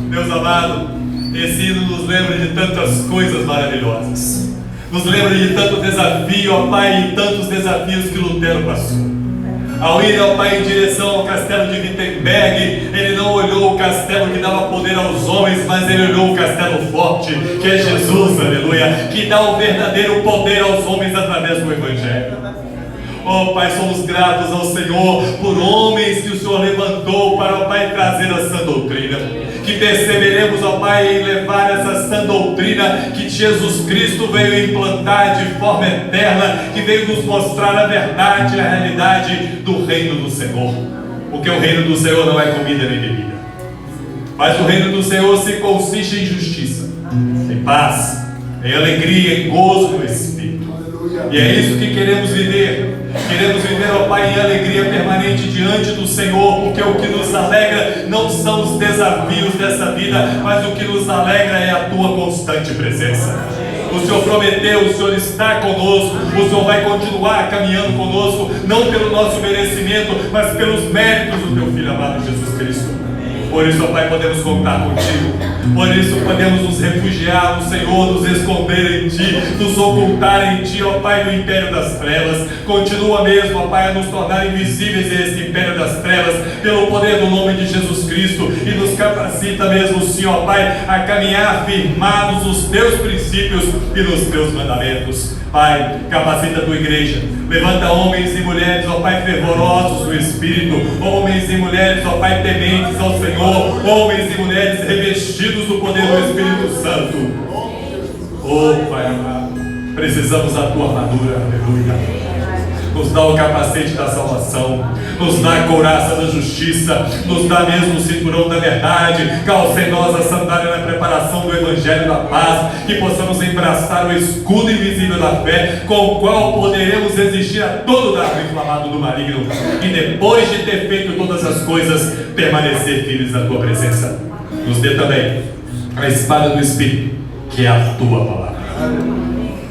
Deus amado, esse hino nos lembra de tantas coisas maravilhosas, nos lembra de tanto desafio, ó Pai, e tantos desafios que Lutero passou. Ao ir, ó Pai, em direção ao castelo de Wittenberg, ele não olhou o castelo que dava poder aos homens, mas ele olhou o castelo forte, que é Jesus, aleluia, que dá o verdadeiro poder aos homens através do Evangelho. Oh Pai, somos gratos ao Senhor por homens que o Senhor levantou para, ó Pai, trazer a sã doutrina. Que perseveremos, ó Pai, em levar essa sã doutrina que Jesus Cristo veio implantar de forma eterna, que veio nos mostrar a verdade e a realidade do reino do Senhor. Porque o reino do Senhor não é comida nem bebida, mas o reino do Senhor se consiste em justiça, em paz, em alegria, em gozo no Espírito. E é isso que queremos viver. Queremos viver, ó Pai, em alegria permanente diante do Senhor, porque o que nos alegra não são os desafios dessa vida, mas o que nos alegra é a Tua constante presença. O Senhor prometeu, o Senhor está conosco, o Senhor vai continuar caminhando conosco, não pelo nosso merecimento, mas pelos méritos do Teu Filho amado Jesus Cristo. Por isso, ó Pai, podemos contar contigo. Por isso podemos nos refugiar no Senhor, nos esconder em Ti, nos ocultar em Ti, ó Pai, no império das trevas. Continua mesmo, ó Pai, a nos tornar invisíveis a esse império das trevas, pelo poder do nome de Jesus Cristo, e nos capacita mesmo, sim, ó Pai, a caminhar firmados nos Teus princípios e nos Teus mandamentos. Pai, capacita a Tua igreja. Levanta homens e mulheres, ó Pai, fervorosos no Espírito, homens e mulheres, ó Pai, tementes ao Senhor, homens e mulheres revestidos do poder do Espírito Santo. Oh Pai amado, precisamos da Tua armadura, aleluia. Nos dá o capacete da salvação, nos dá a couraça da justiça, nos dá mesmo o cinturão da verdade, calça em nós a sandália na preparação do Evangelho da paz, que possamos embraçar o escudo invisível da fé, com o qual poderemos resistir a todo o dardo inflamado do maligno, e depois de ter feito todas as coisas, permanecer firmes na Tua presença. Nos dê também a espada do Espírito, que é a Tua palavra.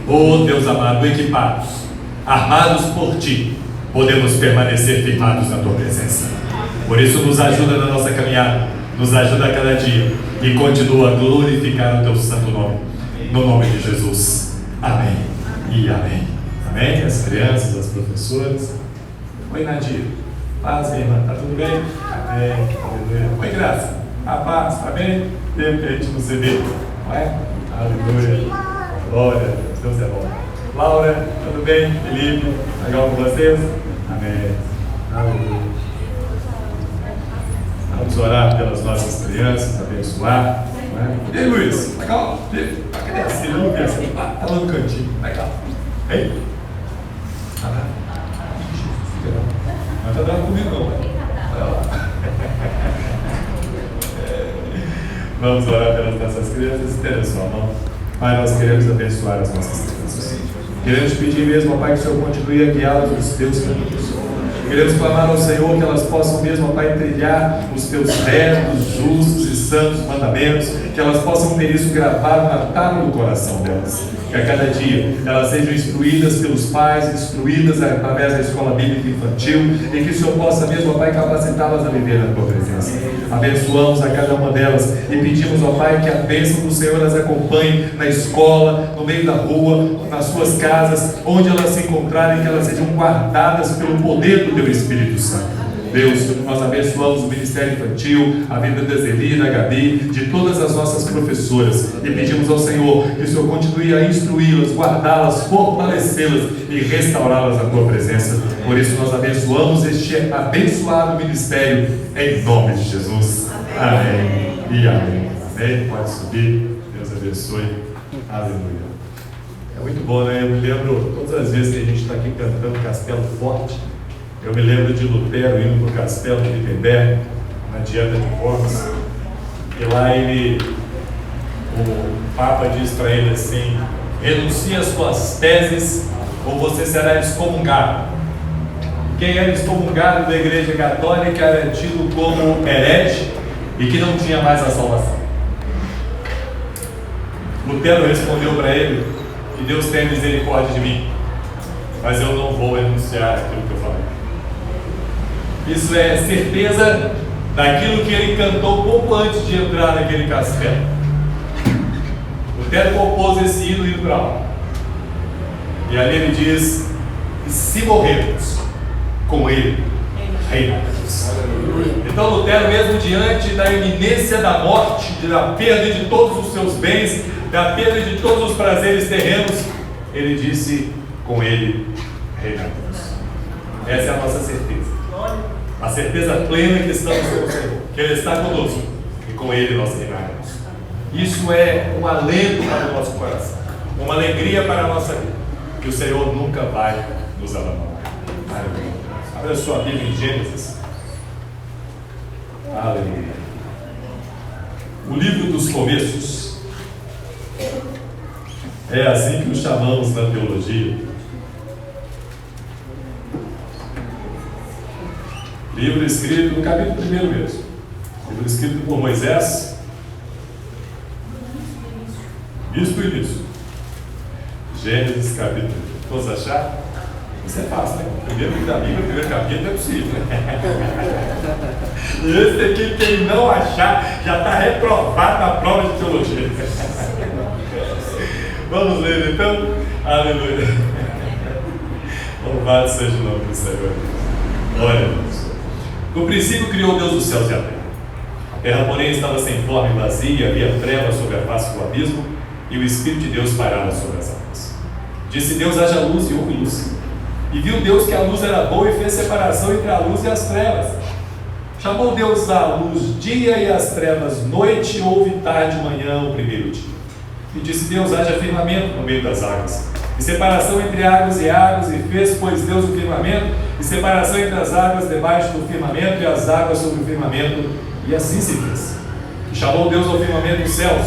Oh Deus amado, equipados, armados por Ti, podemos permanecer firmados na Tua presença. Por isso nos ajuda na nossa caminhada, nos ajuda a cada dia, e continua a glorificar o Teu santo nome, no nome de Jesus. Amém e amém. Amém? As crianças, as professoras. Oi Nadir, paz, minha irmã, tá tudo bem? Amém, aleluia. Oi Graça, a paz, tá bem? Tempo que a gente não se vê, não é? Aleluia, glória a Deus, Deus é bom. Laura, tudo bem? Felipe, legal com vocês? Amém. Aleluia. Vamos orar pelas nossas crianças, abençoar. E aí, Luiz? Legal? Cadê a Cília? Não vi a Cília. Tá lá no cantinho. Legal. Ei? Ah, tá. Não tá dando comigo, não. Olha lá. Vamos orar pelas nossas crianças. Estenda a sua mão. Pai, nós queremos abençoar as nossas crianças. Queremos pedir mesmo, ó Pai, que o Senhor continue a guiá-las nos Teus caminhos. Queremos clamar ao Senhor que elas possam mesmo, ó Pai, trilhar os Teus retos, justos e santos mandamentos, que elas possam ter isso gravado na tábua do coração delas. Que a cada dia elas sejam instruídas pelos pais, instruídas através da escola bíblica infantil, e que o Senhor possa mesmo, ó Pai, capacitá-las a viver na Tua presença. Abençoamos a cada uma delas e pedimos, ó Pai, que a bênção do Senhor as acompanhe na escola, no meio da rua, nas suas casas, onde elas se encontrarem, que elas sejam guardadas pelo poder do Teu Espírito Santo. Deus, nós abençoamos o Ministério Infantil, a vida da Zeli, da Gabi, de todas as nossas professoras, e pedimos ao Senhor que o Senhor continue a instruí-las, guardá-las, fortalecê-las e restaurá-las na Tua presença. Por isso nós abençoamos este abençoado ministério em nome de Jesus. Amém e amém. Amém? Pode subir. Deus abençoe. Aleluia. É muito bom, né? Eu me lembro todas as vezes que a gente está aqui cantando Castelo Forte. Eu me lembro de Lutero indo para o castelo de Wittenberg, na Diana de Worms, e lá o Papa diz para ele assim: renuncie às suas teses ou você será excomungado. Quem era excomungado da Igreja Católica era tido como herege e que não tinha mais a salvação. Lutero respondeu para ele que Deus tem misericórdia de mim, mas eu não vou renunciar àquilo que eu falei. Isso é certeza daquilo que ele cantou pouco antes de entrar naquele castelo. Lutero compôs esse hino litoral. E ali ele diz: se morrermos, com ele reinaremos. Então Lutero, mesmo diante da iminência da morte, da perda de todos os seus bens, da perda de todos os prazeres terrenos, ele disse: com ele reinaremos. Essa é a nossa certeza. A certeza plena que estamos com o Senhor, que Ele está conosco e com Ele nós reinaremos. Isso é um alento para o nosso coração, uma alegria para a nossa vida, que o Senhor nunca vai nos abandonar. Aleluia. Abra a sua Bíblia em Gênesis. Aleluia. O livro dos começos. É assim que o chamamos na teologia. Livro escrito no capítulo 1 mesmo. Livro escrito por Moisés. Isso do início. Gênesis capítulo 1. Todos acharam? Isso é fácil, né? O primeiro livro da Bíblia, o primeiro capítulo é possível. Esse aqui, quem não achar, já está reprovado na prova de teologia. Vamos ler então? Aleluia. Louvado seja o nome do Senhor. Glória a Deus. No princípio criou Deus os céus e a terra. A terra, porém, estava sem forma e vazia, e havia trevas sobre a face do abismo, e o Espírito de Deus pairava sobre as águas. Disse Deus: haja luz, e houve luz. E viu Deus que a luz era boa, e fez separação entre a luz e as trevas. Chamou Deus a luz dia e as trevas noite, e houve tarde e manhã o primeiro dia. E disse Deus: haja firmamento no meio das águas, e separação entre águas, e fez, pois, Deus o firmamento, e separação entre as águas debaixo do firmamento, e as águas sobre o firmamento, e assim se fez. E chamou Deus ao firmamento dos céus.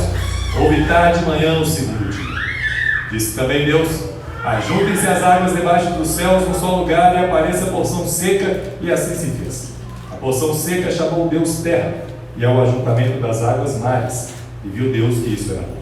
Houve tarde e manhã o segundo dia. Disse também Deus: ajuntem-se as águas debaixo dos céus num só lugar, e apareça a porção seca, e assim se fez. A porção seca chamou Deus terra, e ao ajuntamento das águas mares, e viu Deus que isso era bom.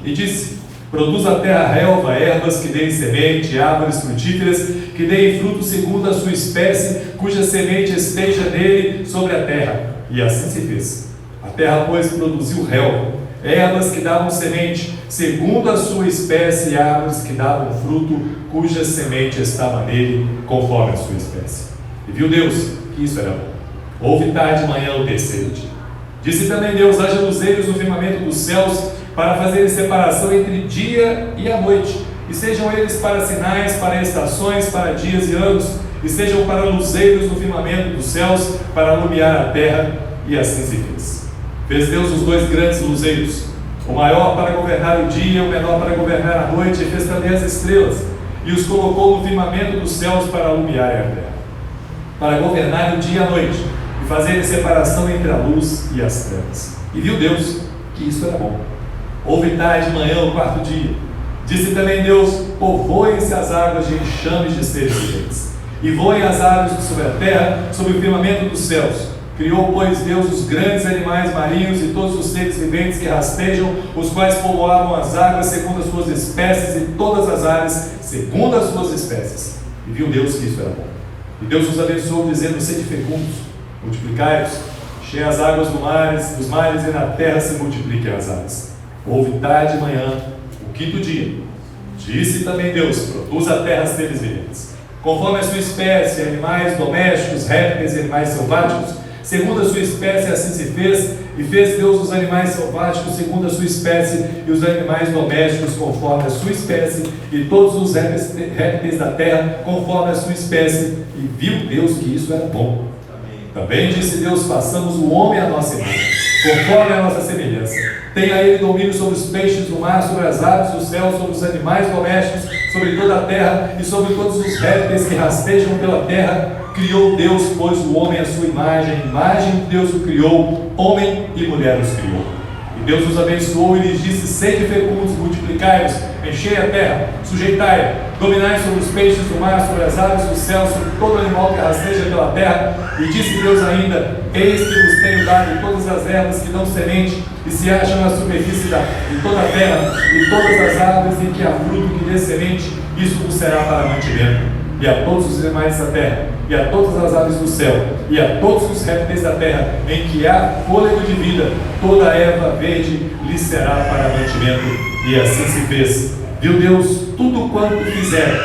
E disse: produz a terra relva, ervas que deem semente, árvores frutíferas que deem fruto segundo a sua espécie, cuja semente esteja nele sobre a terra. E assim se fez. A terra, pois, produziu relva, ervas que davam semente segundo a sua espécie, e árvores que davam fruto, cuja semente estava nele conforme a sua espécie. E viu Deus que isso era bom. Houve tarde e manhã o terceiro dia. Disse também Deus: haja luzeiros no firmamento dos céus, para fazerem separação entre dia e a noite, e sejam eles para sinais, para estações, para dias e anos, e sejam para luzeiros no firmamento dos céus, para alumiar a terra. E assim se fez. Fez Deus os dois grandes luzeiros, o maior para governar o dia, o menor para governar a noite, e fez também as estrelas, e os colocou no firmamento dos céus para alumiar a terra, para governar o dia e a noite, e fazerem separação entre a luz e as trevas. E viu Deus que isso era bom. Houve tarde e manhã o quarto dia. Disse também Deus: povoem-se as águas de enxames de seres viventes, e voem as aves sobre a terra, sobre o firmamento dos céus. Criou, pois, Deus os grandes animais marinhos e todos os seres viventes que rastejam, os quais povoavam as águas segundo as suas espécies, e todas as aves segundo as suas espécies. E viu Deus que isso era bom. E Deus os abençoou, dizendo: sede fecundos, multiplicai-vos, enchei as águas dos mares, e na terra se multipliquem as aves. Houve tarde e manhã o quinto dia. Disse também Deus: produz a terra seres viventes, conforme a sua espécie, animais domésticos, répteis e animais selváticos, segundo a sua espécie. Assim se fez. E fez Deus os animais selváticos segundo a sua espécie, e os animais domésticos conforme a sua espécie, e todos os répteis da terra conforme a sua espécie. E viu Deus que isso era bom. Também disse Deus: façamos o homem à nossa imagem, conforme a nossa semelhança. Tenha ele domínio sobre os peixes do mar, sobre as aves do céu, sobre os animais domésticos, sobre toda a terra, e sobre todos os répteis que rastejam pela terra. Criou Deus, pois, o homem à sua imagem de Deus o criou, homem e mulher os criou. E Deus os abençoou e lhes disse: sede fecundos, multiplicai-vos, enchei a terra, sujeitai-a, dominai sobre os peixes do mar, sobre as aves do céu, sobre todo animal que rasteja pela terra. E disse Deus ainda: eis que vos tenho dado todas as ervas que dão semente e se acham na superfície de toda a terra, e todas as árvores em que há fruto que dê semente, isso vos será para mantimento. E a todos os animais da terra, e a todas as aves do céu, e a todos os répteis da terra, em que há fôlego de vida, toda a erva verde lhe será para mantimento. E assim se fez. Viu Deus tudo quanto fizeram,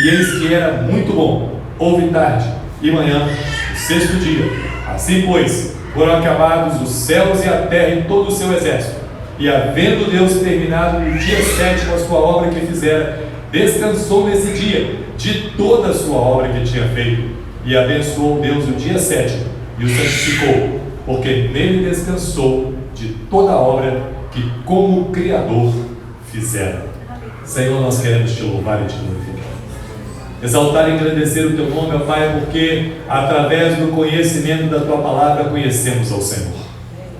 e eis que era muito bom. Houve tarde e manhã, o sexto dia. Assim, pois, foram acabados os céus e a terra e todo o seu exército. E havendo Deus terminado no dia sétimo a sua obra que fizera, descansou nesse dia de toda a sua obra que tinha feito. E abençoou Deus o dia sétimo e o santificou, porque nele descansou de toda a obra que como Criador fizera. Senhor, nós queremos te louvar e te glorificar, exaltar e engrandecer o teu nome, ó Pai, porque através do conhecimento da tua palavra conhecemos ao Senhor,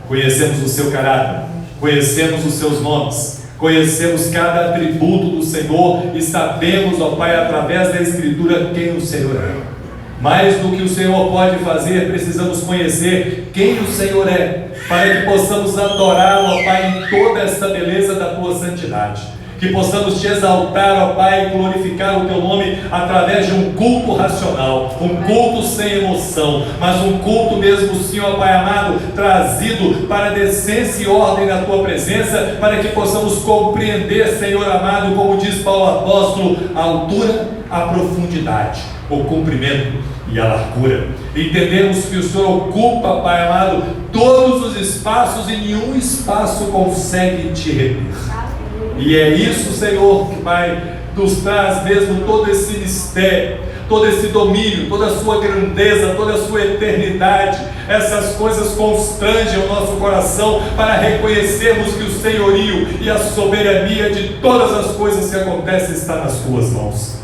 conhecemos o seu caráter, conhecemos os seus nomes, conhecemos cada atributo do Senhor e sabemos, ó Pai, através da Escritura quem o Senhor é. Mais do que o Senhor pode fazer, precisamos conhecer quem o Senhor é, para que possamos adorá-lo, ó Pai, em toda esta beleza da tua santidade. Que possamos te exaltar, ó Pai, e glorificar o teu nome através de um culto racional, um culto sem emoção, mas um culto mesmo, Senhor, Pai amado, trazido para a decência e ordem na tua presença, para que possamos compreender, Senhor amado, como diz Paulo apóstolo, a altura, a profundidade, o comprimento e a largura. Entendemos que o Senhor ocupa, Pai amado, todos os espaços e nenhum espaço consegue te reter. E é isso, Senhor, que, Pai, nos traz mesmo todo esse mistério, todo esse domínio, toda a sua grandeza, toda a sua eternidade. Essas coisas constrangem o nosso coração para reconhecermos que o senhorio e a soberania de todas as coisas que acontecem está nas tuas mãos.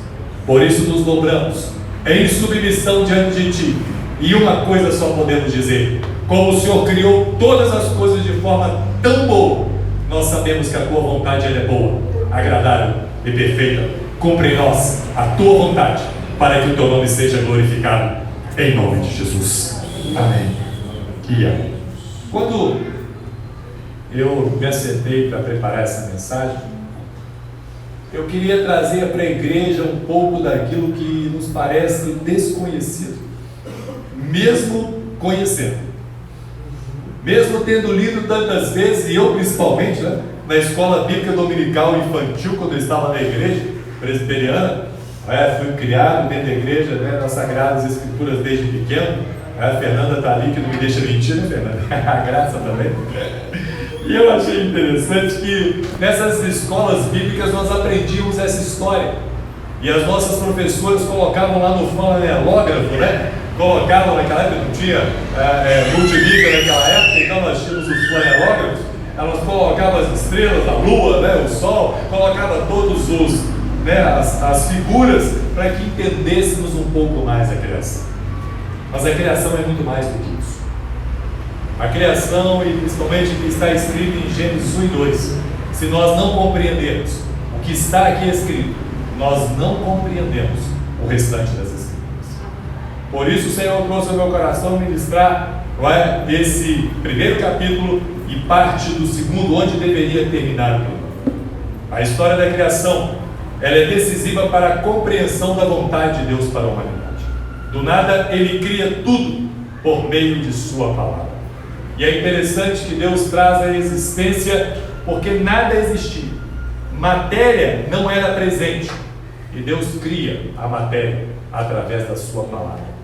Por isso nos dobramos em submissão diante de ti. E uma coisa só podemos dizer: como o Senhor criou todas as coisas de forma tão boa, nós sabemos que a tua vontade ela é boa, agradável e perfeita. Cumpre em nós a tua vontade, para que o teu nome seja glorificado, em nome de Jesus. Amém e amém. Quando eu me acertei para preparar essa mensagem, eu queria trazer para a igreja um pouco daquilo que nos parece desconhecido, mesmo conhecendo. Mesmo tendo lido tantas vezes, e eu principalmente, né, na escola bíblica dominical infantil, quando eu estava na igreja presbiteriana, fui criado dentro da igreja, né, nas Sagradas Escrituras desde pequeno. A Fernanda está ali, que não me deixa mentir, né, Fernanda? A Graça também. E eu achei interessante que nessas escolas bíblicas nós aprendíamos essa história. E as nossas professoras colocavam lá no fonelógrafo, né? Colocavam naquela época, não tinha multimídia naquela época, então nós tínhamos os flanelógrafos, elas colocavam as estrelas, a lua, né, o sol, colocavam todos os, né, as figuras, para que entendêssemos um pouco mais a criação. Mas a criação é muito mais do que isso. A criação, e principalmente o que está escrito em Gênesis 1 e 2, se nós não compreendermos o que está aqui escrito, nós não compreendemos o restante das Escrituras. Por isso o Senhor trouxe ao meu coração ministrar esse primeiro capítulo e parte do segundo, onde deveria terminar o livro. A história da criação, ela é decisiva para a compreensão da vontade de Deus para a humanidade. Do nada, Ele cria tudo por meio de Sua palavra. E é interessante que Deus traz a existência porque nada existia. Matéria não era presente. E Deus cria a matéria através da Sua palavra.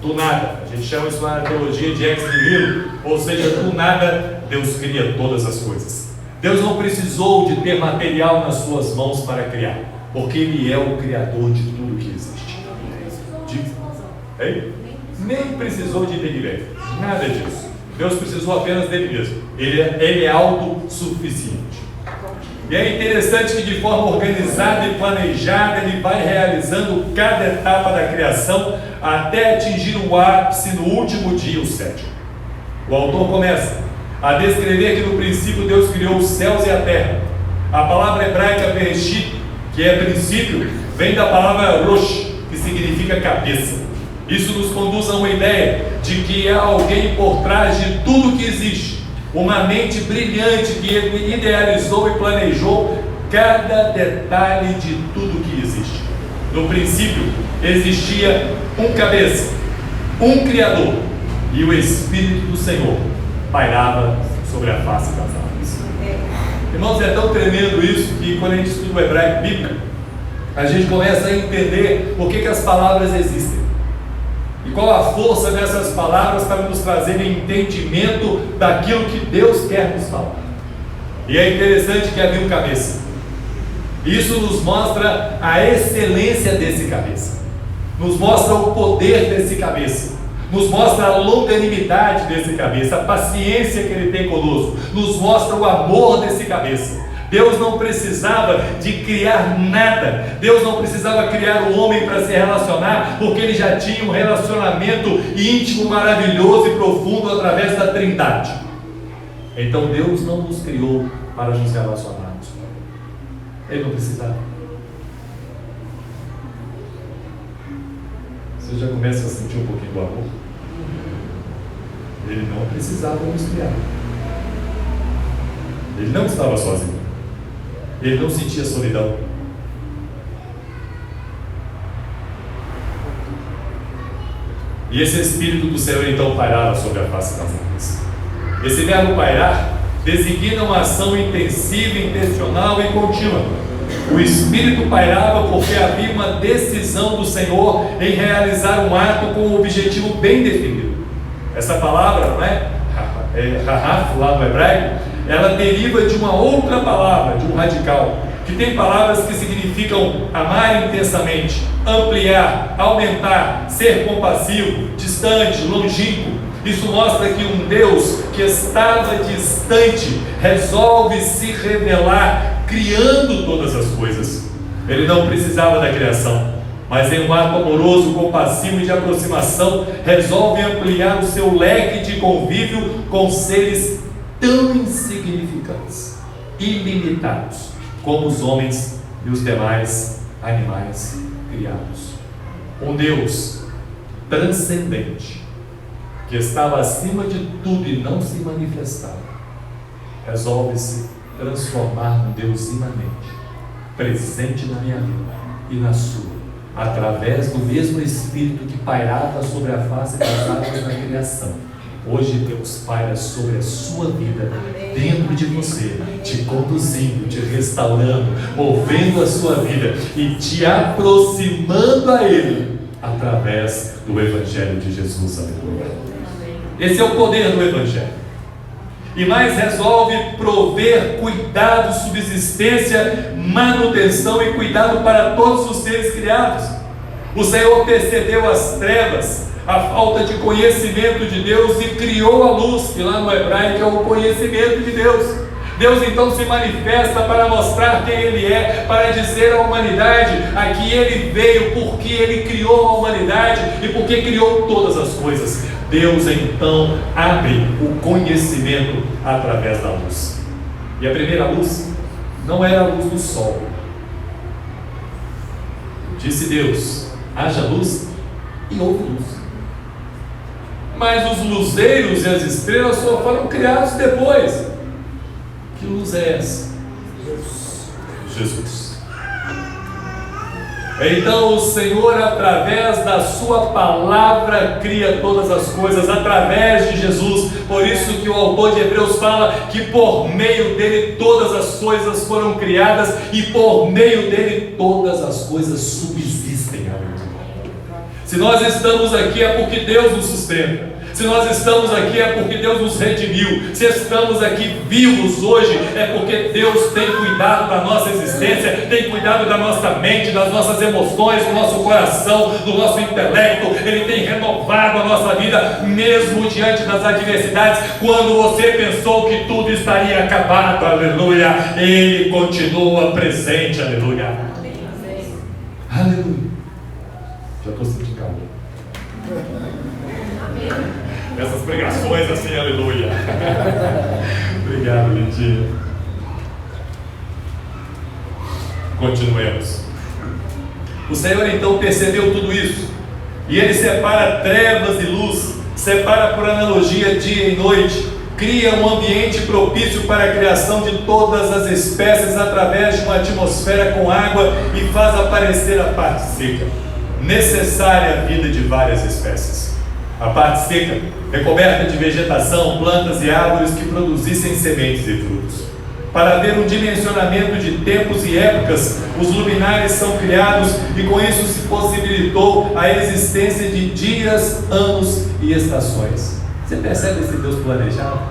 Do nada, a gente chama isso na teologia de ex nihilo, ou seja, do nada Deus cria todas as coisas. Deus não precisou de ter material nas suas mãos para criar, porque Ele é o Criador de tudo que existe. Nem precisou de ninguém, nada disso. Deus precisou apenas dele mesmo. Ele é autossuficiente. E é interessante que de forma organizada e planejada Ele vai realizando cada etapa da criação até atingir o ápice no último dia, o sétimo. O autor começa a descrever que no princípio Deus criou os céus e a terra. A palavra hebraica bereshit, que é princípio, vem da palavra rosh, que significa cabeça. Isso nos conduz a uma ideia de que há alguém por trás de tudo que existe, uma mente brilhante que idealizou e planejou cada detalhe de tudo que existe. No princípio existia um cabeça, um Criador, e o Espírito do Senhor pairava sobre a face das águas. Irmãos, é tão tremendo isso que quando a gente estuda o hebraico bíblico, a gente começa a entender por que as palavras existem e qual a força dessas palavras para nos trazer entendimento daquilo que Deus quer nos falar. E é interessante que havia um cabeça. Isso nos mostra a excelência desse cabeça, nos mostra o poder desse cabeça, nos mostra a longanimidade desse cabeça, a paciência que ele tem conosco, nos mostra o amor desse cabeça. Deus não precisava de criar nada, Deus não precisava criar o homem para se relacionar, porque ele já tinha um relacionamento íntimo, maravilhoso e profundo através da Trindade. Então Deus não nos criou para nos relacionarmos, ele não precisava. Você já começa a sentir um pouquinho do amor? Ele não precisava nos criar, ele não estava sozinho, ele não sentia solidão. E esse Espírito do Senhor então pairava sobre a face das águas. Esse verbo pairar designa uma ação intensiva, intencional e contínua. O Espírito pairava porque havia uma decisão do Senhor em realizar um ato com um objetivo bem definido. Essa palavra, não é? Rahaf, lá no hebraico, ela deriva de uma outra palavra, de um radical, que tem palavras que significam amar intensamente, ampliar, aumentar, ser compassivo, distante, longínquo. Isso mostra que um Deus que estava distante resolve se revelar criando todas as coisas. Ele não precisava da criação, mas em um ato amoroso, compassivo e de aproximação, resolve ampliar o seu leque de convívio com seres tão insignificantes, ilimitados, como os homens e os demais animais criados. Um Deus transcendente, que estava acima de tudo e não se manifestava, resolve se transformar num Deus imanente, presente na minha vida e na sua, através do mesmo Espírito que pairava sobre a face das águas da criação. Hoje Deus paira sobre a sua vida, dentro de você, te conduzindo, te restaurando, movendo a sua vida e te aproximando a Ele, através do Evangelho de Jesus. Aleluia. Esse é o poder do Evangelho. E mais, resolve prover cuidado, subsistência, manutenção e cuidado para todos os seres criados. O Senhor percebeu as trevas, a falta de conhecimento de Deus e criou a luz, que lá no hebraico é o conhecimento de Deus. Deus então se manifesta para mostrar quem Ele é, para dizer à humanidade a que Ele veio, porque Ele criou a humanidade e porque criou todas as coisas. Deus então abre o conhecimento através da luz. E a primeira luz não era a luz do sol. Disse Deus: haja luz, e houve luz. Mas os luzeiros e as estrelas só foram criados depois. Que luz é essa? Jesus. Então o Senhor, através da sua palavra, cria todas as coisas, através de Jesus. Por isso que o autor de Hebreus fala que por meio dele todas as coisas foram criadas e por meio dele todas as coisas subsistem. Se nós estamos aqui é porque Deus nos sustenta. Se nós estamos aqui é porque Deus nos redimiu. Se estamos aqui vivos hoje é porque Deus tem cuidado da nossa existência, tem cuidado da nossa mente, das nossas emoções, do nosso coração, do nosso intelecto. Ele tem renovado a nossa vida mesmo diante das adversidades. Quando você pensou que tudo estaria acabado, aleluia, Ele continua presente, aleluia. Aleluia. Já estou sentindo calor. Essas pregações assim, aleluia. Obrigado, Lindinha. Continuemos. O Senhor então percebeu tudo isso, e Ele separa trevas e luz, separa por analogia dia e noite, cria um ambiente propício para a criação de todas as espécies através de uma atmosfera com água e faz aparecer a parte seca, necessária à vida de várias espécies. A parte seca é coberta de vegetação, plantas e árvores que produzissem sementes e frutos. Para haver um dimensionamento de tempos e épocas, os luminares são criados e com isso se possibilitou a existência de dias, anos e estações. Você percebe esse Deus planejado?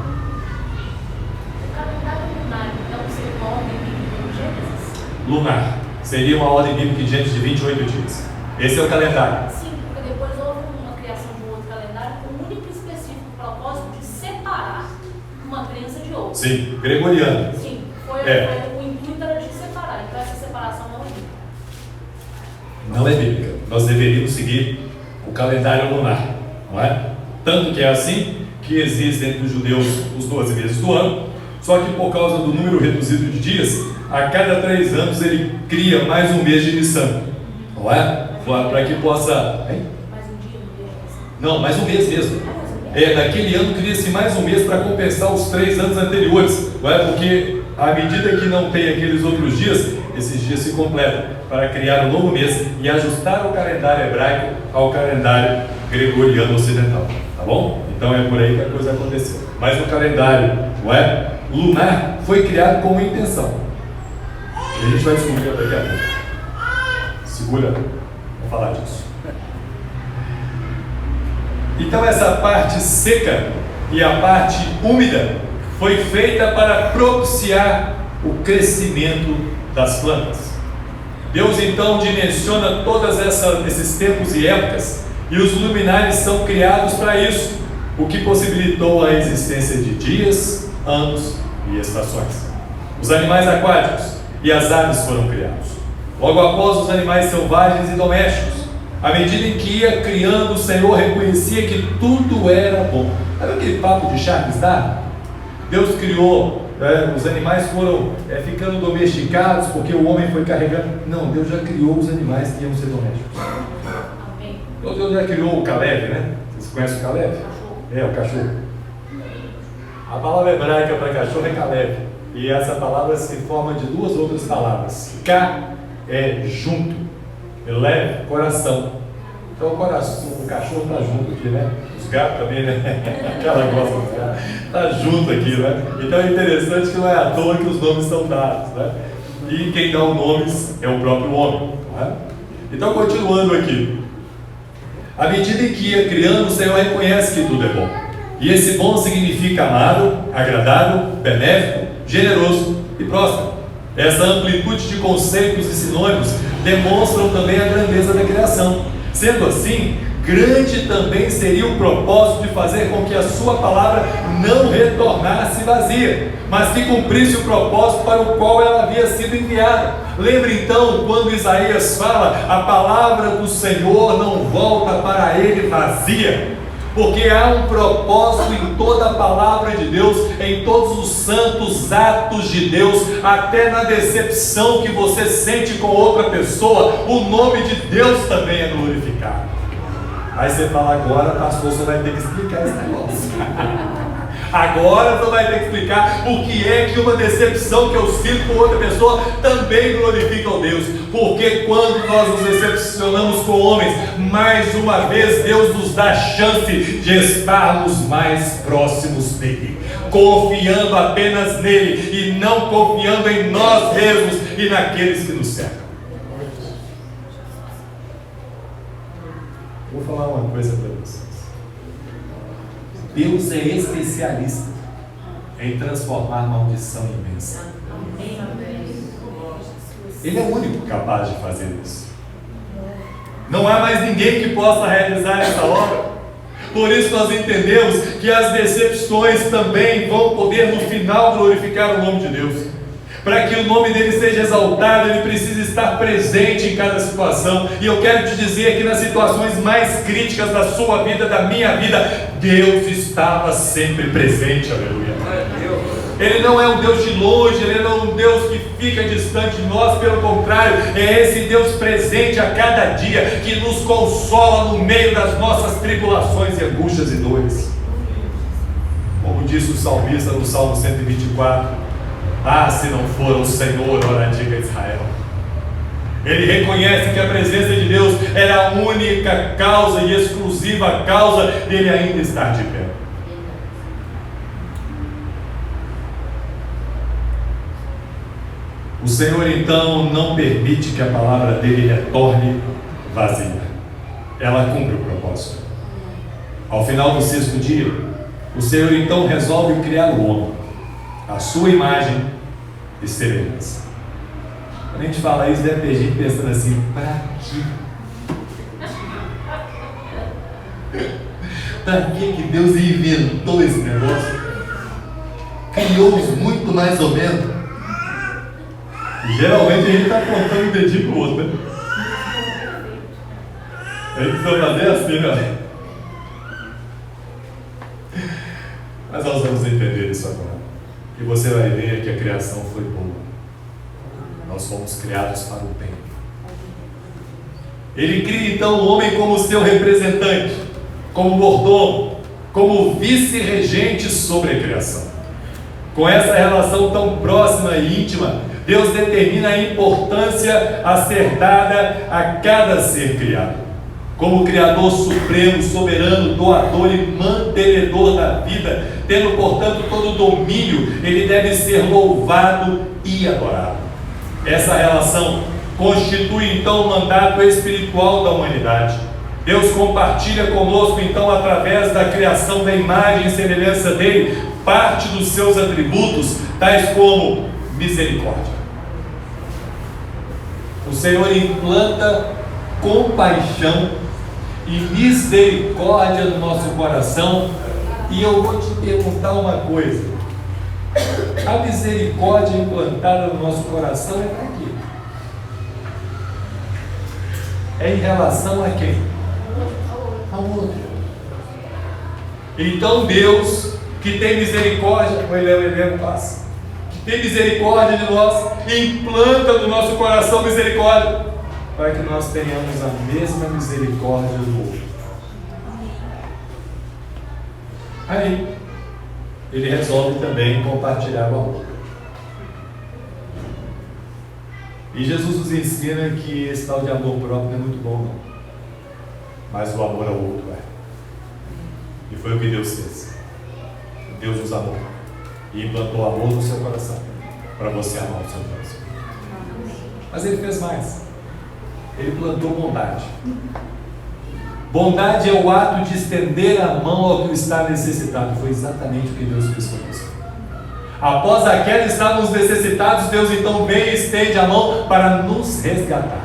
O calendário lunar, então, seria uma ordem bíblica de Gênesis? Lunar seria uma ordem bíblica de Gênesis de 28 dias. Esse é o calendário. Sim, porque depois houve uma criação de um outro calendário com um único e específico propósito de separar uma crença de outra. Sim, gregoriano. Sim, o intuito era de separar, então essa separação não é bíblica. Não é bíblica. Nós deveríamos seguir o calendário lunar, não é? Tanto que é assim que existem entre os judeus os 12 meses do ano, só que por causa do número reduzido de dias, a cada 3 anos ele cria mais um mês de Nissan, não é? Para que possa... Hein? Mais um dia no mês? Não, mais um mês mesmo. Mais um mês? Naquele ano cria-se mais um mês para compensar os 3 anos anteriores, não é? Porque à medida que não tem aqueles outros dias, esses dias se completam para criar um novo mês e ajustar o calendário hebraico ao calendário gregoriano ocidental, tá bom? Então é por aí que a coisa aconteceu. Mas o calendário, não é? Lunar foi criado com uma intenção. E a gente vai descobrir daqui a pouco. Segura, vamos falar disso. Então essa parte seca e a parte úmida foi feita para propiciar o crescimento das plantas. Deus então dimensiona todos esses tempos e épocas, e os luminares são criados para isso, o que possibilitou a existência de dias, anos e estações. Os animais aquáticos e as aves foram criados. Logo após, os animais selvagens e domésticos. À medida em que ia criando, o Senhor reconhecia que tudo era bom. Sabe aquele papo de Charles Darwin? Deus criou, os animais foram ficando domesticados porque o homem foi carregando. Não, Deus já criou os animais que iam ser domésticos. Amém. Deus já criou o Caleb, né? Vocês conhecem o Caleb? É, o cachorro. A palavra hebraica para cachorro é Caleb. E essa palavra se forma de 2 outras palavras. Ka é junto, leve, coração. Então o cachorro está junto aqui, né? Os gatos também, né? Aquela gosta dos gatos. Está junto aqui, né? Então é interessante que não é à toa que os nomes são dados, né? E quem dá os nomes é o próprio homem, não é? Então continuando aqui. À medida em que ia criando, o Senhor reconhece que tudo é bom. E esse bom significa amável, agradável, benéfico, generoso e próspero. Essa amplitude de conceitos e sinônimos demonstram também a grandeza da criação. Sendo assim, grande também seria o propósito de fazer com que a sua palavra não retornasse vazia, mas que cumprisse o propósito para o qual ela havia sido enviada. Lembre então quando Isaías fala: a palavra do Senhor não volta para ele vazia, porque há um propósito em toda a palavra de Deus, em todos os santos atos de Deus, até na decepção que você sente com outra pessoa, o nome de Deus também é glorificado. Aí você fala: agora, pastor, você vai ter que explicar esse negócio. Agora você vai ter que explicar o que é que uma decepção que eu sinto com outra pessoa também glorifica a Deus. Porque quando nós nos decepcionamos com homens, mais uma vez Deus nos dá a chance de estarmos mais próximos dele, confiando apenas nele e não confiando em nós mesmos e naqueles que nos cercam. Vou falar uma coisa para vocês. Deus é especialista em transformar maldição em bênção. Ele é o único capaz de fazer isso. Não há mais ninguém que possa realizar essa obra. Por isso nós entendemos que as decepções também vão poder no final glorificar o nome de Deus. Para que o nome dele seja exaltado, ele precisa estar presente em cada situação. E eu quero te dizer que nas situações mais críticas da sua vida, da minha vida, Deus estava sempre presente, aleluia. Ele não é um Deus de longe, ele não é um Deus que fica distante de nós, pelo contrário, é esse Deus presente a cada dia, que nos consola no meio das nossas tribulações e angústias e dores. Como disse o salmista no Salmo 124: ah, se não for o Senhor, ora diga Israel. Ele reconhece que a presença de Deus era a única causa e exclusiva causa dele ainda estar de pé. O Senhor então não permite que a palavra dele retorne vazia. Ela cumpre o propósito. Ao final do 6º dia, o Senhor então resolve criar o homem, a sua imagem e semelhança. Quando a gente fala isso, deve ter gente pensando assim: para quê? Para que Deus inventou esse negócio? Criou-os muito mais ou menos. Geralmente a gente está apontando um dedinho para o outro, né? A gente precisa fazer assim, né? Mas nós vamos entender isso agora. E você vai ver que a criação foi boa. Nós fomos criados para o bem. Ele cria então o homem como seu representante, como mordomo, como vice-regente sobre a criação. Com essa relação tão próxima e íntima, Deus determina a importância a ser dada a cada ser criado. Como Criador supremo, soberano, doador e mantenedor da vida, tendo portanto todo o domínio, ele deve ser louvado e adorado. Essa relação constitui então o mandato espiritual da humanidade. Deus compartilha conosco então, através da criação da imagem e semelhança dele, parte dos seus atributos, tais como misericórdia. O Senhor implanta compaixão e misericórdia no nosso coração. E eu vou te perguntar uma coisa: a misericórdia implantada no nosso coração é para quê? É em relação a quem? Ao outro. Então Deus, que tem misericórdia, o Heleno passa, que tem misericórdia de nós, implanta no nosso coração misericórdia, para que nós tenhamos a mesma misericórdia do outro. Aí, ele resolve também compartilhar o amor. E Jesus nos ensina que esse tal de amor próprio não é muito bom, não. Mas o amor ao outro é. E foi o que Deus fez. Deus nos amou e implantou amor no seu coração, para você amar o seu próximo. Mas ele fez mais. Ele plantou bondade. Bondade é o ato de estender a mão ao que está necessitado. Foi exatamente o que Deus fez conosco. Após a queda estávamos necessitados, Deus então vem e estende a mão para nos resgatar.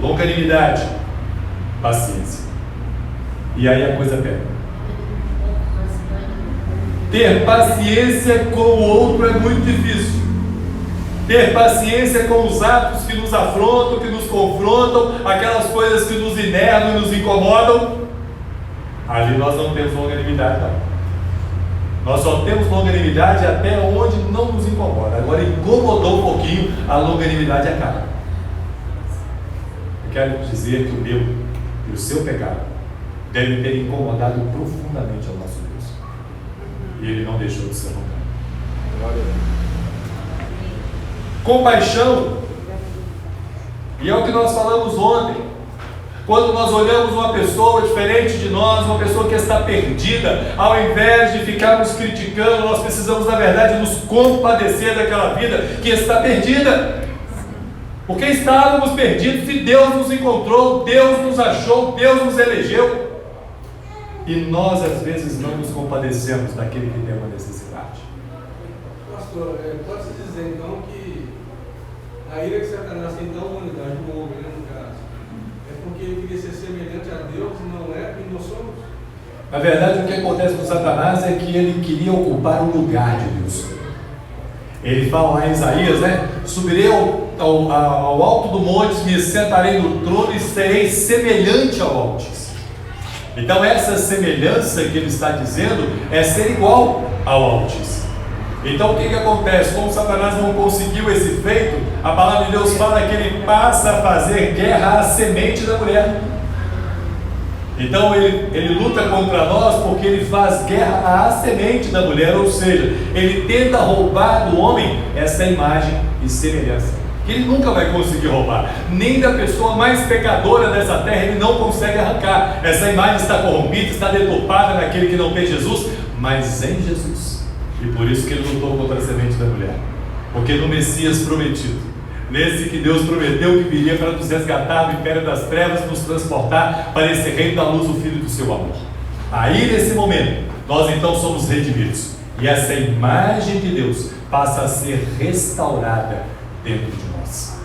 Longanimidade, paciência. E aí a coisa pega. Ter paciência com o outro é muito difícil. Ter paciência com os atos que nos afrontam, que nos confrontam, aquelas coisas que nos enervam e nos incomodam, ali nós não temos longanimidade, não. Nós só temos longanimidade até onde não nos incomoda. Agora, incomodou um pouquinho, a longanimidade acaba. Eu quero dizer que o meu e o seu pecado deve ter incomodado profundamente ao nosso Deus. E ele não deixou de ser longânimo. Glória a Deus. Compaixão, e é o que nós falamos ontem, quando nós olhamos uma pessoa diferente de nós, uma pessoa que está perdida, ao invés de ficarmos criticando, nós precisamos na verdade nos compadecer daquela vida que está perdida, porque estávamos perdidos e Deus nos encontrou, Deus nos achou, Deus nos elegeu, e nós às vezes não nos compadecemos daquele que tem uma necessidade. Pastor, pode-se dizer então que a ira que Satanás tem da humanidade, do homem, né, no caso, é porque ele queria ser semelhante a Deus e não é quem nós somos? Na verdade, o que acontece com Satanás é que ele queria ocupar o lugar de Deus. Ele fala lá em Isaías, né? Subirei ao alto do monte, me sentarei no trono e serei semelhante ao Altíssimo. Então essa semelhança que ele está dizendo é ser igual ao Altíssimo. Então o que acontece? Como Satanás não conseguiu esse feito, a palavra de Deus fala que ele passa a fazer guerra à semente da mulher. Então ele luta contra nós porque ele faz guerra à semente da mulher, ou seja, ele tenta roubar do homem essa imagem e semelhança, que ele nunca vai conseguir roubar, nem da pessoa mais pecadora dessa terra ele não consegue arrancar. Essa imagem está corrompida, está deturpada naquele que não tem Jesus, mas em Jesus. E por isso que ele lutou contra a semente da mulher, porque no Messias prometido, nesse que Deus prometeu que viria para nos resgatar do império das trevas, nos transportar para esse reino da luz, o Filho do seu amor. Aí nesse momento, nós então somos redimidos, e essa imagem de Deus passa a ser restaurada dentro de nós,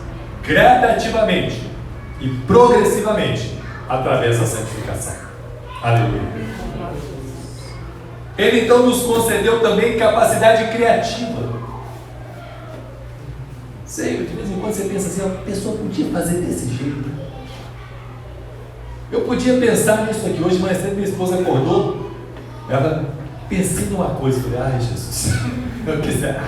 gradativamente e progressivamente, através da santificação. Aleluia. Ele então nos concedeu também capacidade criativa. Sei, de vez em quando você pensa assim, a pessoa podia fazer desse jeito. Eu podia pensar nisso aqui. Hoje, mais cedo, minha esposa acordou. Ela pensei numa coisa. Falei, ai Jesus, o que será?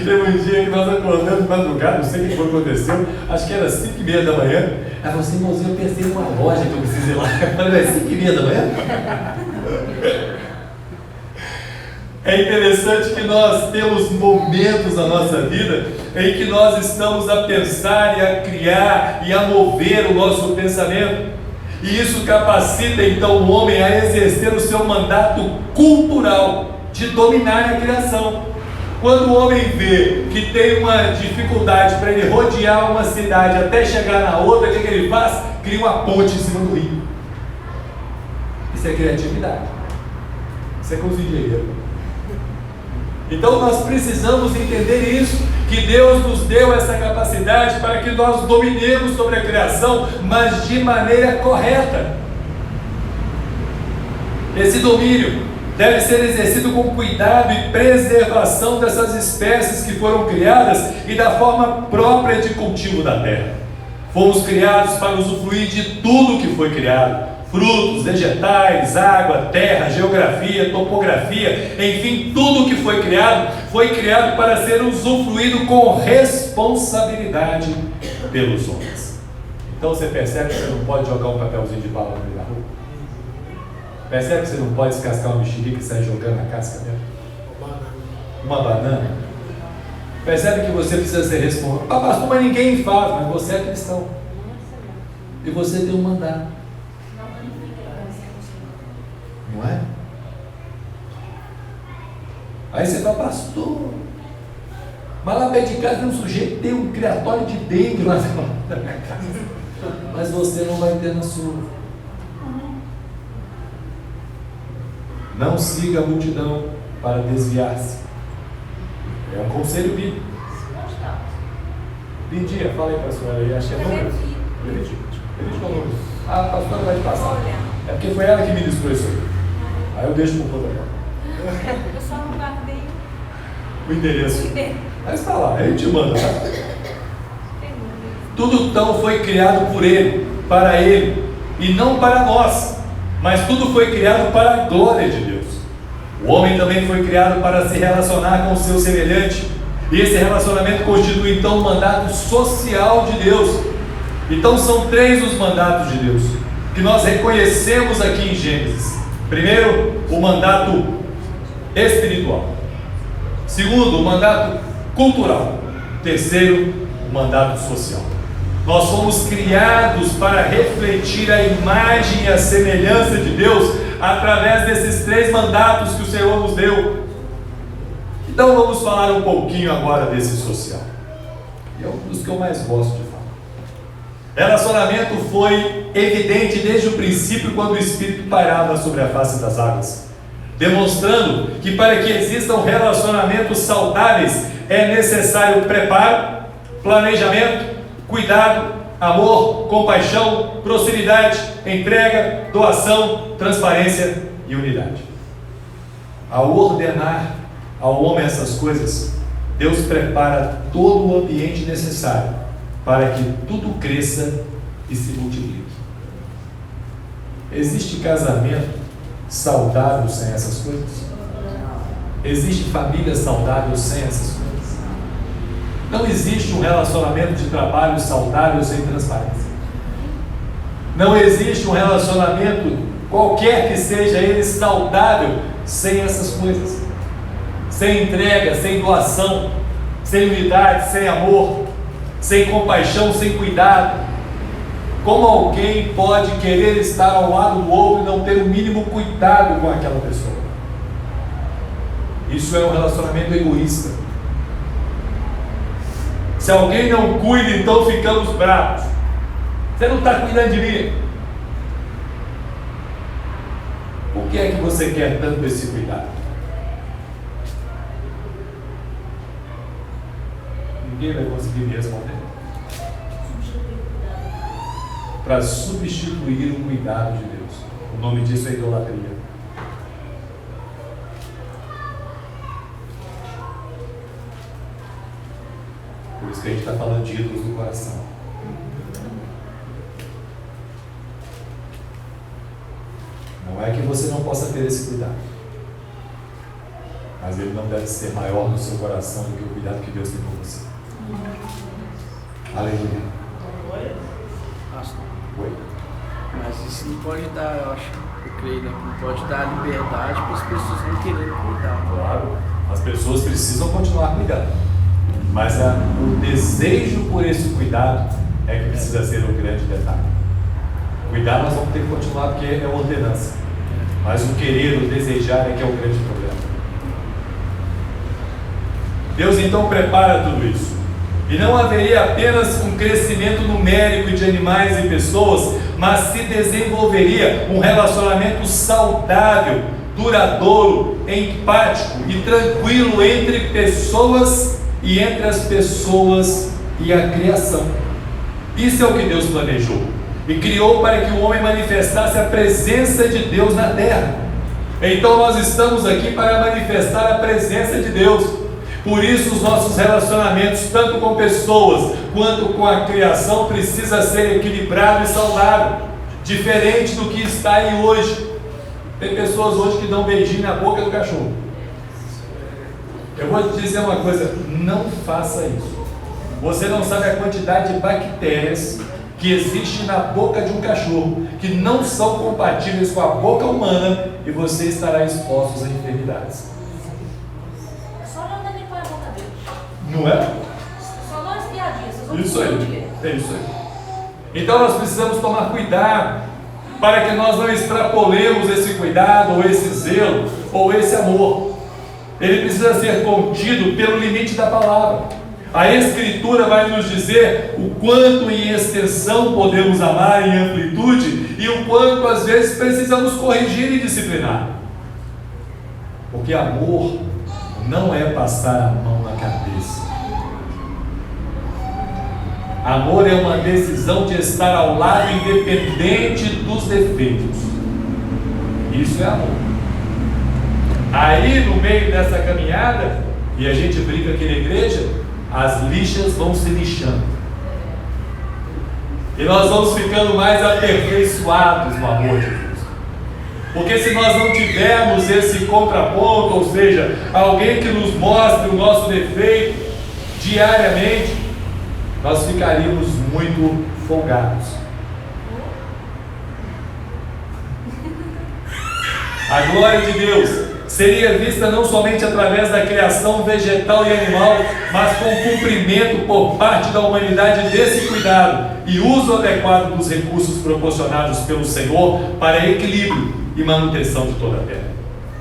Teve um dia que nós acordamos de madrugada, não sei o que foi que aconteceu, acho que era 5h30 da manhã. Ela falou assim, irmãozinho, eu pensei numa loja que eu preciso ir lá. Eu falei, é 5h30 da manhã? É interessante que nós temos momentos na nossa vida em que nós estamos a pensar e a criar e a mover o nosso pensamento, e isso capacita então o homem a exercer o seu mandato cultural de dominar a criação. Quando o homem vê que tem uma dificuldade para ele rodear uma cidade até chegar na outra, o que ele faz? Cria uma ponte em cima do rio. Isso é criatividade, isso é cozinheiro. Então nós precisamos entender isso, que Deus nos deu essa capacidade para que nós dominemos sobre a criação, mas de maneira correta. Esse domínio deve ser exercido com cuidado e preservação dessas espécies que foram criadas e da forma própria de cultivo da terra. Fomos criados para usufruir de tudo que foi criado: frutos, vegetais, água, terra, geografia, topografia, enfim, tudo que foi criado para ser usufruído com responsabilidade pelos homens. Então você percebe que você não pode jogar um papelzinho de bala no meio da rua? Percebe que você não pode descascar uma mexerica e sair jogando a casca dela? Uma banana? Percebe que você precisa ser responsável? Ah, pastor, mas ninguém faz, mas você é cristão. E você tem um mandato. Não é? Aí você fala, pastor, mas lá perto de casa tem um sujeito, tem um criatório de dengue lá da minha casa. Mas você não vai ter na sua. Não siga a multidão para desviar-se. É um conselho bíblico. Lindia, fala aí para a senhora aí, acho que é número. Benedito é o número. Ah, a pastora vai te passar. É porque foi ela que me ministrou isso aí. Aí eu deixo para o protocolo. Eu só não guardei o endereço. Mas está lá, ele te manda, tá? Tudo então foi criado por ele, para ele, e não para nós, mas tudo foi criado para a glória de Deus. O homem também foi criado para se relacionar com o seu semelhante, e esse relacionamento constitui então o mandato social de Deus. Então são 3 os mandatos de Deus, que nós reconhecemos aqui em Gênesis. Primeiro, o mandato espiritual. Segundo, o mandato cultural. Terceiro, o mandato social. Nós fomos criados para refletir a imagem e a semelhança de Deus através desses 3 mandatos que o Senhor nos deu. Então vamos falar um pouquinho agora desse social. E é um dos que eu mais gosto de falar. Relacionamento foi evidente desde o princípio, quando o Espírito pairava sobre a face das águas, demonstrando que para que existam relacionamentos saudáveis é necessário preparo, planejamento, cuidado, amor, compaixão, proximidade, entrega, doação, transparência e unidade. Ao ordenar ao homem essas coisas, Deus prepara todo o ambiente necessário para que tudo cresça e se multiplique. Existe casamento saudável sem essas coisas? Existe família saudável sem essas coisas? Não existe um relacionamento de trabalho saudável sem transparência. Não existe um relacionamento, qualquer que seja ele, saudável, sem essas coisas. Sem entrega, sem doação, sem unidade, sem amor, sem compaixão, sem cuidado. Como alguém pode querer estar ao lado do outro e não ter o mínimo cuidado com aquela pessoa? Isso é um relacionamento egoísta. Se alguém não cuida, então ficamos bravos. Você não está cuidando de mim. Por que é que você quer tanto esse cuidado? Ninguém vai conseguir me responder. Para substituir o cuidado de Deus. O nome disso é idolatria. Por isso que a gente está falando de ídolos do coração. Não é que você não possa ter esse cuidado, mas ele não deve ser maior no seu coração do que o cuidado que Deus tem por você. Aleluia. Pastor, Oi? mas isso não pode dar, eu acho, eu creio, né? Não pode dar liberdade para as pessoas não quererem cuidar. Claro, as pessoas precisam continuar cuidando, mas o desejo por esse cuidado é que precisa ser o grande detalhe. Cuidar nós vamos ter que continuar porque é ordenança, mas o querer, o desejar é que é o grande problema. Deus então prepara tudo isso, e não haveria apenas um crescimento numérico de animais e pessoas, mas se desenvolveria um relacionamento saudável, duradouro, empático e tranquilo entre pessoas e entre as pessoas e a criação. Isso é o que Deus planejou e criou para que o homem manifestasse a presença de Deus na terra. Então nós estamos aqui para manifestar a presença de Deus. Por isso os nossos relacionamentos, tanto com pessoas quanto com a criação, precisa ser equilibrado e saudável, diferente do que está aí hoje. Tem pessoas hoje que dão beijinho na boca do cachorro. Eu vou te dizer uma coisa, não faça isso. Você não sabe a quantidade de bactérias que existe na boca de um cachorro, que não são compatíveis com a boca humana, e você estará exposto a enfermidades. Só não nem põe a boca dele. Não é? Só não as piadinhas. Isso aí, é isso aí. Então nós precisamos tomar cuidado para que nós não extrapolemos esse cuidado, ou esse zelo, ou esse amor. Ele precisa ser contido pelo limite da palavra. A Escritura vai nos dizer o quanto em extensão podemos amar em amplitude e o quanto às vezes precisamos corrigir e disciplinar. Porque amor não é passar a mão na cabeça. Amor é uma decisão de estar ao lado independente dos defeitos. Isso é amor. Aí no meio dessa caminhada, e a gente brinca aqui na igreja, as lixas vão se lixando. E nós vamos ficando mais aperfeiçoados no amor de Deus. Porque se nós não tivermos esse contraponto, ou seja, alguém que nos mostre o nosso defeito diariamente, nós ficaríamos muito folgados. A glória de Deus seria vista não somente através da criação vegetal e animal, mas com cumprimento por parte da humanidade desse cuidado e uso adequado dos recursos proporcionados pelo Senhor para equilíbrio e manutenção de toda a terra.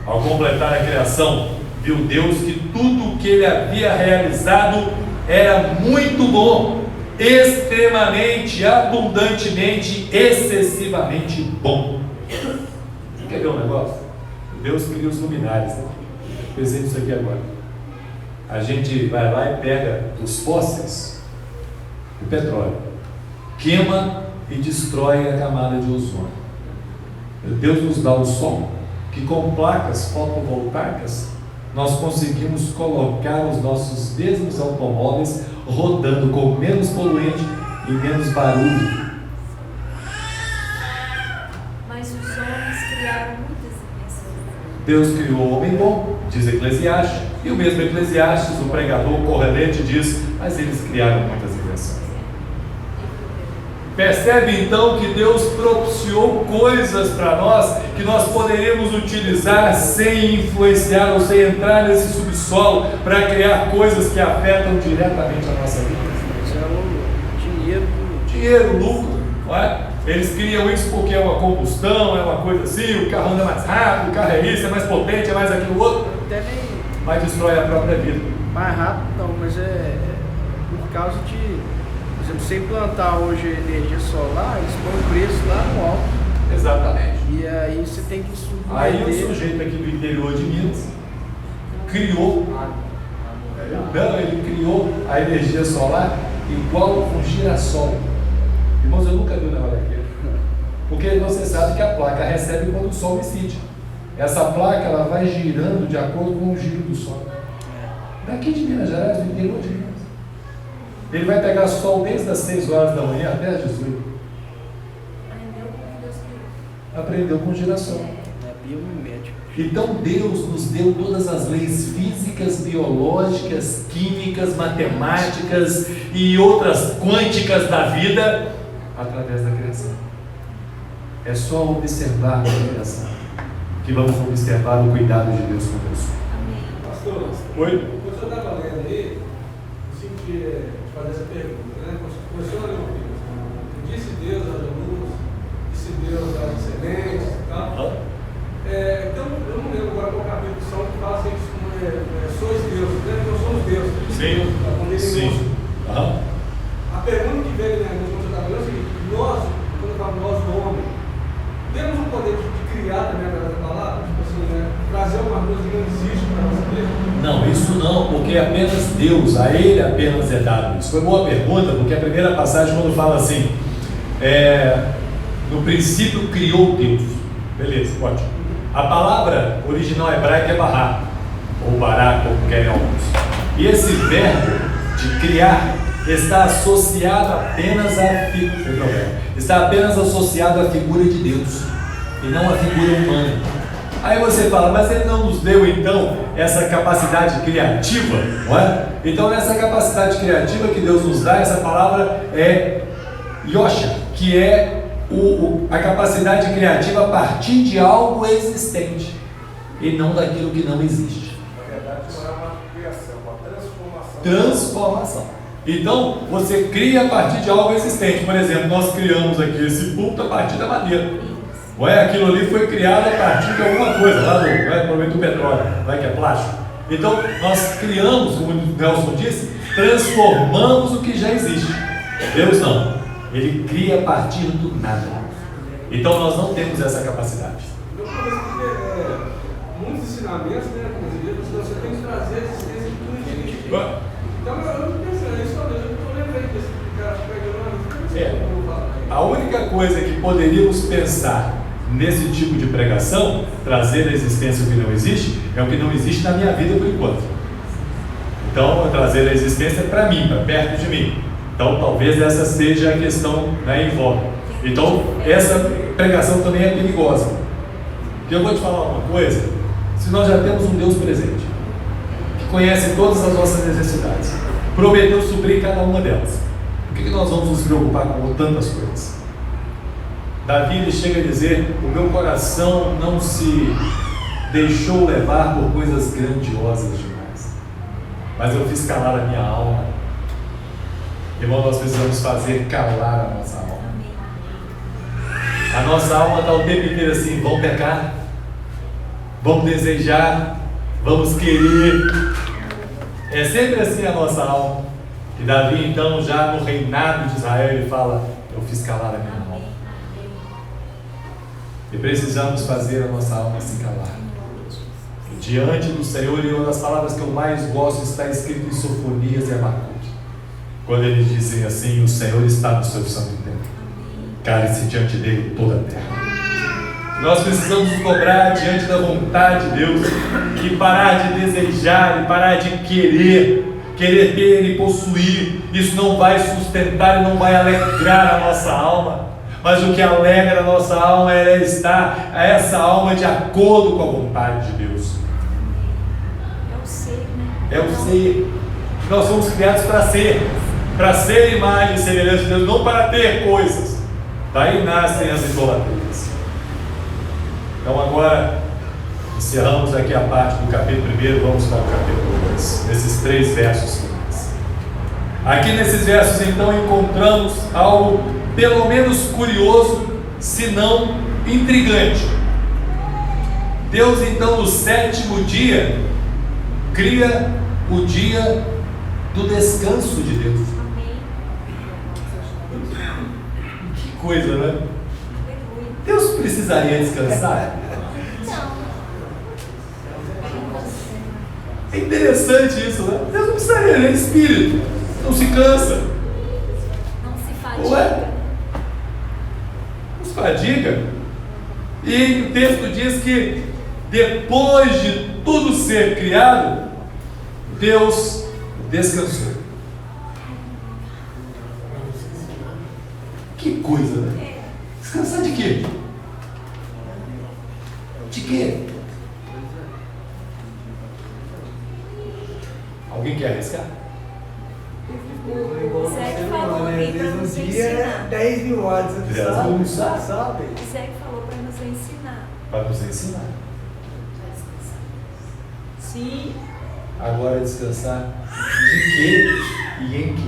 Ao completar a criação, viu Deus que tudo o que ele havia realizado era muito bom, extremamente, abundantemente, excessivamente bom. Quer ver um negócio? Deus cria os luminares, né? Pensei nisso aqui agora. A gente vai lá e pega os fósseis, o petróleo, queima e destrói a camada de ozônio. Deus nos dá o som, que com placas fotovoltaicas nós conseguimos colocar os nossos mesmos automóveis rodando com menos poluente e menos barulho. Mas os homens criaram muitas invenções. Deus criou o homem bom, diz Eclesiastes, e o mesmo Eclesiastes, o pregador correlete, diz, mas eles criaram muitas invenções. Percebe então que Deus propiciou coisas para nós que nós poderíamos utilizar sem influenciar ou sem entrar nesse subsolo para criar coisas que afetam diretamente a nossa vida. Mas é o dinheiro. Dinheiro, lucro, não é? Eles criam isso porque é uma combustão, é uma coisa assim, o carro anda mais rápido, o carro é isso, é mais potente, é mais aquilo outro, Até nem mas destrói a própria vida. mais rápido não, mas é por causa de, por exemplo, você implantar hoje energia solar, eles põem o preço lá no alto. Exatamente. E aí você tem que submeter. Aí o sujeito aqui do interior de Minas criou, ele criou a energia solar igual um girassol. Irmãos, eu nunca vi um negócio daquele. Porque você sabe que a placa recebe quando o sol incide. Essa placa ela vai girando de acordo com o giro do sol. Daqui de Minas Gerais, do interior de Minas. Ele vai pegar sol desde as 6 horas da manhã até as 18. Aprendeu com girassol. É biomimético. Então Deus nos deu todas as leis físicas, biológicas, químicas, matemáticas e outras quânticas da vida através da criação. É só observar a criação que vamos observar o cuidado de Deus conosco. Pastor, Oi? quando o senhor estava lendo aí, eu senti de fazer essa pergunta, né? Quando o senhor leu o livro, disse Deus às luzes, disse Deus às sementes e tal. Então, eu não lembro agora qual capítulo são que fala assim, sois Deus, né? Nós somos Deus. Sim. Quando ele Sim. A pergunta que veio na minha quando eu estava lendo é o seguinte: nós, quando eu falo nós, o homem, temos o poder de criar também através da palavra? Tipo assim, né? Trazer uma coisa que não existe para a nossa vida? Não, isso não, porque apenas Deus, a Ele apenas é dado. Isso foi boa pergunta, porque a primeira passagem quando fala assim, no princípio criou Deus. Beleza, ótimo. A palavra original hebraica é bará, ou bará, como querem alguns. E esse verbo de criar está associado apenas à figura, está apenas associado à figura de Deus e não à figura humana. Aí você fala, mas ele não nos deu então essa capacidade criativa, não é? Então nessa capacidade criativa que Deus nos dá, essa palavra é Yosha, que é a capacidade criativa a partir de algo existente e não daquilo que não existe. Na verdade, isso é uma criação, uma Transformação. Então, você cria a partir de algo existente. Por exemplo, nós criamos aqui esse púlpito a partir da madeira. Não é? Aquilo ali foi criado a partir de alguma coisa, lá provavelmente do petróleo, não é que é plástico. Então, nós criamos, como o Nelson disse, transformamos o que já existe. Deus não. Ele cria a partir do nada. Então, nós não temos essa capacidade. Eu conheço porque muitos ensinamentos, né, como você tem que trazer a existência de tudo existe. Então, eu não pensei nisso, eu lembrei desse cara pegando. A única coisa que poderíamos pensar nesse tipo de pregação, trazer a existência o que não existe, é o que não existe na minha vida por enquanto. Então, trazer a existência para mim, para perto de mim. Então, talvez essa seja a questão, né, em voga. Então, essa pregação também é perigosa. Porque eu vou te falar uma coisa: se nós já temos um Deus presente, que conhece todas as nossas necessidades, prometeu suprir cada uma delas, por que nós vamos nos preocupar com tantas coisas? Davi ele chega a dizer: o meu coração não se deixou levar por coisas grandiosas demais, mas eu fiz calar a minha alma. Irmão, nós precisamos fazer calar a nossa alma. A nossa alma está o tempo inteiro assim: vamos pecar, vamos desejar, vamos querer. É sempre assim a nossa alma. E Davi então, já no reinado de Israel, ele fala: eu fiz calar a minha alma. E precisamos fazer a nossa alma se calar diante do Senhor. E uma das palavras que eu mais gosto está escrito em Sofonias e Abacuque, quando eles dizem assim: o Senhor está no seu santo templo, cale-se diante dele toda a terra. Nós precisamos nos dobrar diante da vontade de Deus e parar de desejar e parar de querer ter e possuir. Isso não vai sustentar e não vai alegrar a nossa alma. Mas o que alegra a nossa alma é estar essa alma de acordo com a vontade de Deus. É o ser, né? É o ser. Nós somos criados para ser. para ser imagem e semelhança de Deus, não para ter coisas. Daí nascem as idolatrias. Então agora encerramos aqui a parte do capítulo 1, vamos para o capítulo 2, nesses 3 versos finais. Aqui nesses versos então encontramos algo pelo menos curioso, se não intrigante. Deus então no 7º dia cria o dia do descanso de Deus. Que coisa, né? Deus precisaria descansar? É interessante isso, né? Deus não precisaria, ele é espírito, não se cansa. Não se fadiga. Ué? Não se fadiga. E o texto diz que depois de tudo ser criado, Deus descansou. Que coisa, né? Descansar de quê? De quê? Alguém quer arriscar? O Zé que falou ali para nos Um dia ensinar. 10 mil watts, você 10 sabe? mil Sabe? O Zé que falou para nos ensinar. Para nos ensinar. Sim. Agora descansar de quê e em quê?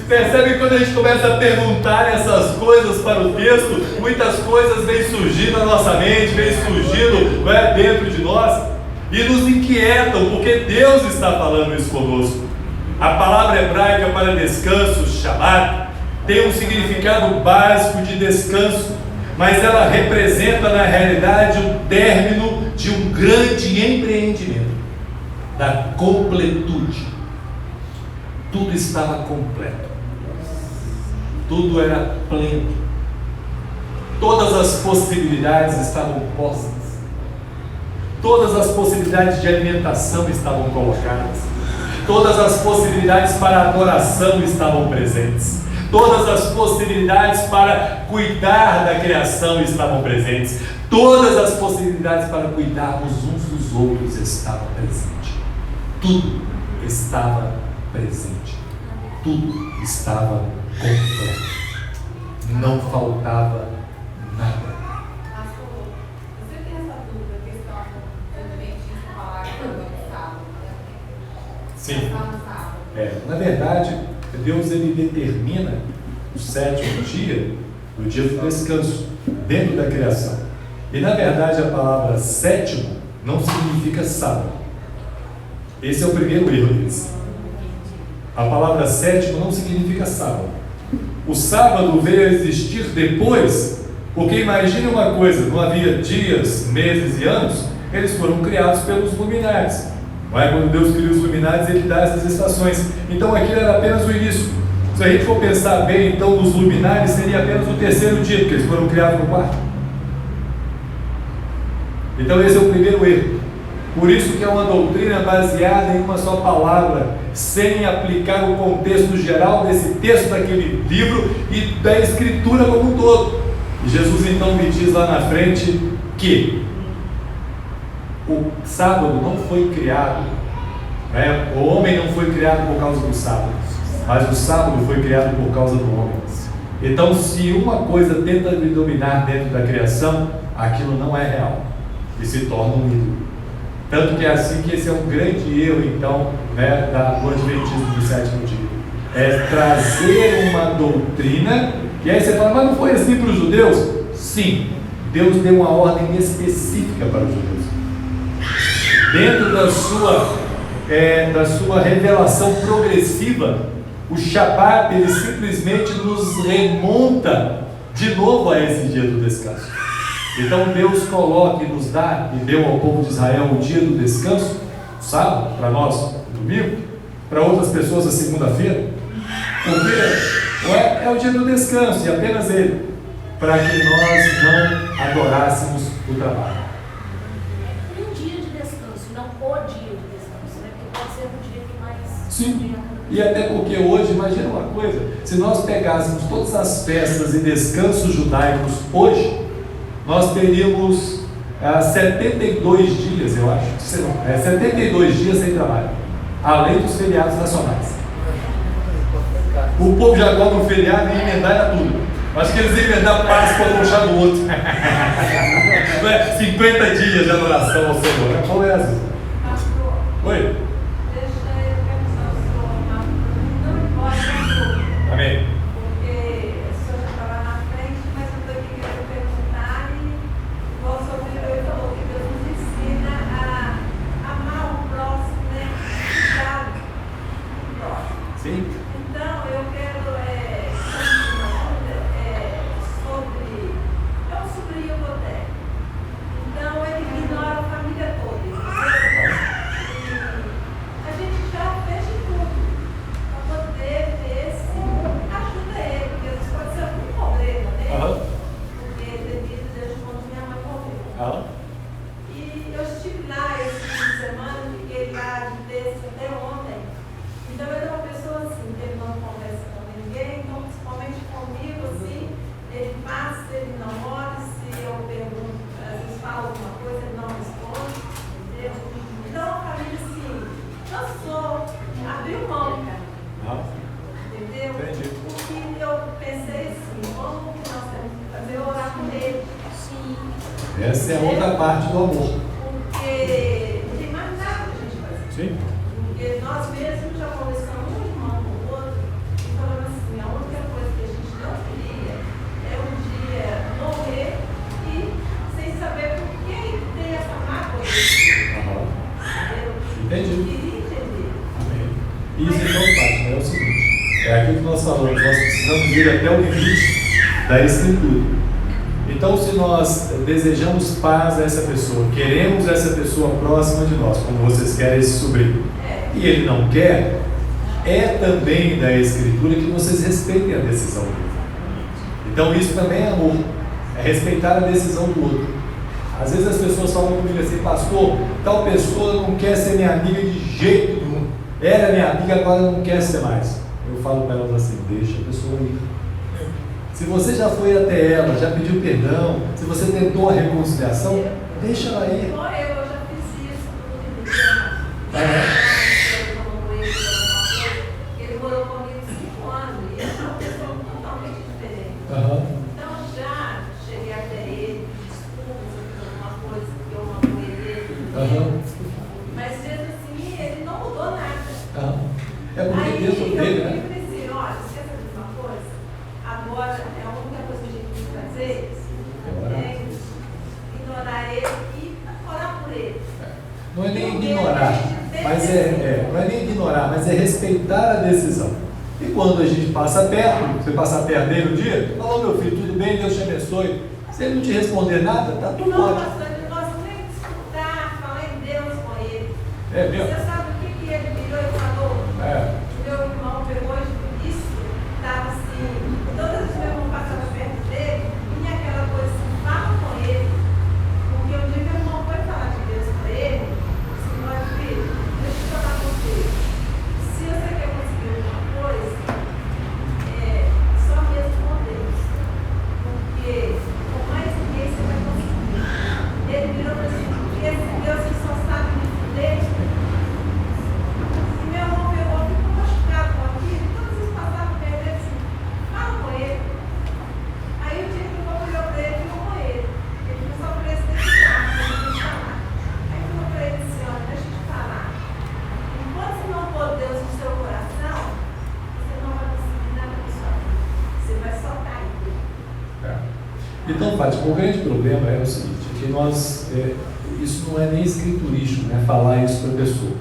Percebe que quando a gente começa a perguntar essas coisas para o texto, muitas coisas vêm surgindo na nossa mente, vêm surgindo dentro de nós e nos inquietam, porque Deus está falando isso conosco. A palavra hebraica para descanso, shabbat, tem um significado básico de descanso, mas ela representa na realidade o término de um grande empreendimento, da completude. Tudo estava completo, tudo era pleno, todas as possibilidades estavam postas, todas as possibilidades de alimentação estavam colocadas, todas as possibilidades para adoração estavam presentes, todas as possibilidades para cuidar da criação estavam presentes, todas as possibilidades para cuidarmos uns dos outros estavam presentes, tudo estava presente, tudo estava completo, não faltava nada. Você tem essa dúvida, a questão do Adventista falar que é sábado? Sim. Sábado. Na verdade, Deus ele determina o 7º dia, o dia do descanso, dentro da criação. E na verdade a palavra 7º não significa sábado. Esse é o primeiro erro deles. A palavra 7º não significa sábado. O sábado veio a existir depois, porque imagine uma coisa, não havia dias, meses e anos, eles foram criados pelos luminares. Mas quando Deus cria os luminares, ele dá essas estações. Então aquilo era apenas o início. Se a gente for pensar bem, então nos luminares seria apenas o 3º dia, porque eles foram criados no 4º. Então esse é o primeiro erro. Por isso que é uma doutrina baseada em uma só palavra, sem aplicar o contexto geral desse texto daquele livro e da escritura como um todo. E Jesus então me diz lá na frente que o sábado não foi criado, o homem não foi criado por causa do sábado, mas o sábado foi criado por causa do homem. Então, se uma coisa tenta me dominar dentro da criação, aquilo não é real e se torna um ídolo. Tanto que é assim que esse é um grande erro, então, do Adventismo do 7º dia. É trazer uma doutrina, e aí você fala, mas não foi assim para os judeus? Sim, Deus deu uma ordem específica para os judeus. Dentro da sua revelação progressiva, o Shabat, ele simplesmente nos remonta de novo a esse dia do descanso. Então Deus coloca e nos dá, e deu ao povo de Israel o dia do descanso, sábado, para nós, o domingo, para outras pessoas a segunda-feira, porque é o dia do descanso, e apenas ele, para que nós não adorássemos o trabalho. Um dia de descanso, não o dia de descanso, né? Porque pode ser um dia que mais... Sim, e até porque hoje, imagina uma coisa, se nós pegássemos todas as festas e descansos judaicos hoje, nós teríamos 72 dias, eu acho, 72 dias sem trabalho. além dos feriados nacionais. O povo já gosta do feriado e emendar era tudo. Acho que eles emendar Páscoa no chá do outro. Não é? 50 dias de adoração ao Senhor. Né? Qual é, Azul? Pastor, Oi? deixa eu perguntar ao senhor uma coisa. Não importa tudo. Amém. Porque o senhor já estava na frente, mas eu estou aqui querendo perguntar e igual o senhor virou e falou que Deus nos ensina a amar o próximo, né? Cuidar do próximo. Sim. Então, eu quero sobre. É um sobrinho que eu tenho. Então, ele ignora a família toda. Entendeu? E a gente já fez de tudo para poder ver se ajuda ele, porque isso pode ser um problema, né? Porque devido desde quando minha mãe morreu. E eu estive lá esse fim de semana, fiquei lá de terça até ontem. Então ele é uma pessoa assim, que ele não conversa com ninguém, então principalmente comigo, assim, ele passa, ele não olha, se eu pergunto, às vezes fala alguma coisa, ele não responde, entendeu? Então a família assim, cansou, abriu mão, entendeu? Entendi. O que eu pensei assim, como que nós temos que fazer? Orar com ele. Sim. Essa é a outra parte do amor. Porque não tem mais nada pra gente fazer. Sim. Porque nós mesmos já conversamos um irmão com o outro e falamos assim, a única coisa que a gente não queria é um dia morrer e sem saber por que tem essa mágoa. Entendi. Eu queria entender. Amém. Isso então, Fátima, é o seguinte: é aquilo que nós falamos, nós precisamos ir até o limite da Escritura. Então, se nós desejamos paz a essa pessoa, queremos essa pessoa próxima de nós, como vocês querem esse sobrinho, e ele não quer, é também da Escritura que vocês respeitem a decisão dele. Então, isso também é amor, é respeitar a decisão do outro. Às vezes as pessoas falam comigo assim, pastor, tal pessoa não quer ser minha amiga de jeito nenhum, era minha amiga, agora não quer ser mais. Eu falo para elas assim, deixa a pessoa ir. Se você já foi até ela, já pediu perdão, se você tentou a reconciliação, deixa ela ir. Igual eu já fiz isso com ele morou comigo 5 anos e ele é uma pessoa totalmente diferente. Então já cheguei até ele, desculpas, alguma coisa que eu magoei ele. Mas mesmo assim, ele não mudou nada. É porque Aí dentro dele, eu né? falei assim, olha, esquece de uma coisa, agora é a única coisa que a gente tem que fazer é ignorar ele e orar por ele. Não é nem ignorar, mas não é nem ignorar, mas é respeitar a decisão. E quando a gente passa perto, você passa perto dele um dia, fala, meu filho, tudo bem, Deus te abençoe. Se ele não te responder nada, tá tudo Não, ótimo. pastor, ele gosta nem de escutar, falar em Deus com ele. É mesmo? Você sabe o que ele virou e falou? Meu irmão pegou isso, estava assim, todas as vezes que meu irmão passava perto dele, vinha aquela coisa assim, fala com ele. Porque um dia meu irmão foi falar de Deus para ele, assim, olha filho, deixa eu falar com você. Se você quer conseguir alguma coisa, só mesmo com Deus. Porque com mais ninguém você vai conseguir. Ele virou para assim, porque esse Deus que só sabe me fuder. E meu irmão pegou, ficou machucado com aquilo, todos eles passavam perto dele assim, fala com ele. Aí o dia que o povo olhou para ele, ficou com ele. Ele começou a prestigiar, não falar. Aí falou para ele assim, olha, deixa eu te falar. Enquanto você não pôr Deus no seu coração, você não vai conseguir nada na sua vida. Você vai só cair. Então, Fátima, o grande problema é o seguinte, que nós, isso não é nem escriturístico, né, falar isso para a pessoa.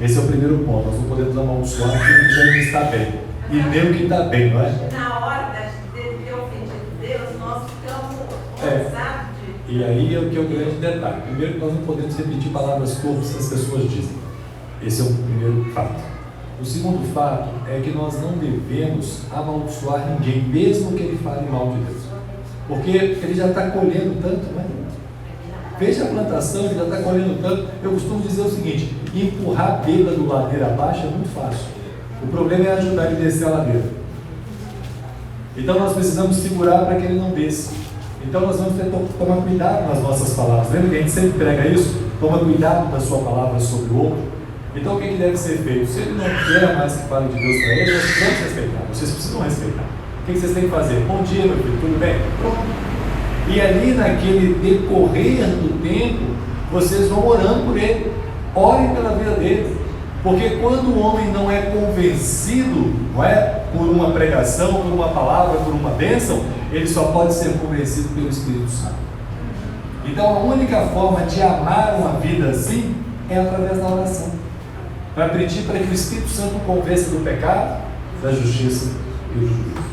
Esse é o primeiro ponto, nós não podemos amaldiçoar quem já não está bem, e nem o que está bem, não é? Na hora de ter ofendido Deus, nós ficamos cansados de... E aí é o que é o grande detalhe. Primeiro, nós não podemos repetir palavras torpes que as pessoas dizem. Esse é o primeiro fato. O segundo fato é que nós não devemos amaldiçoar ninguém, mesmo que ele fale mal de Deus. Porque ele já está colhendo tanto, né? Veja a plantação, ele já está colhendo tanto. Eu costumo dizer o seguinte, empurrar bêbado ladeira abaixo é muito fácil. O problema é ajudar ele a descer a ladeira. Então nós precisamos segurar para que ele não desça. Então nós vamos ter que tomar cuidado nas nossas palavras. Lembra que a gente sempre prega isso? Toma cuidado da sua palavra sobre o outro. Então o que deve ser feito? Se ele não quer mais que fale de Deus para ele, nós vamos respeitar. Vocês precisam respeitar. O que vocês têm que fazer? Bom dia, meu filho, tudo bem? Pronto. E ali naquele decorrer do tempo, vocês vão orando por ele. Orem pela vida dele. Porque quando o homem não é convencido, não é, por uma pregação, por uma palavra, por uma bênção, ele só pode ser convencido pelo Espírito Santo. Então a única forma de amar uma vida assim é através da oração. Para pedir para que o Espírito Santo convença do pecado, da justiça e do juízo.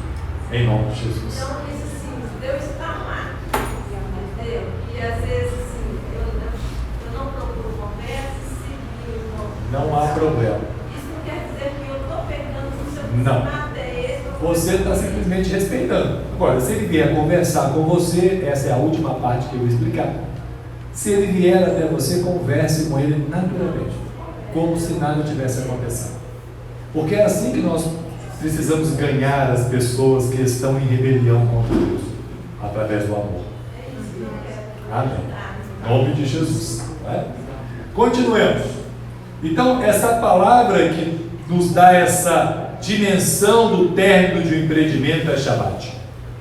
Em nome de Jesus. Então, isso assim, Deus está lá, entendeu? E às vezes, assim, eu não procuro conversa, se Não há problema. isso não quer dizer que eu estou pecando no seu Não. nada é esse. Você está simplesmente respeitando. Agora, se ele vier conversar com você, essa é a última parte que eu vou explicar. Se ele vier até você, converse com ele naturalmente, como se nada tivesse acontecendo. Porque é assim que nós precisamos ganhar as pessoas que estão em rebelião contra Deus, através do amor. Amém. Em nome de Jesus. Não é? Continuemos. Então, essa palavra que nos dá essa dimensão do término de um empreendimento é Shabat.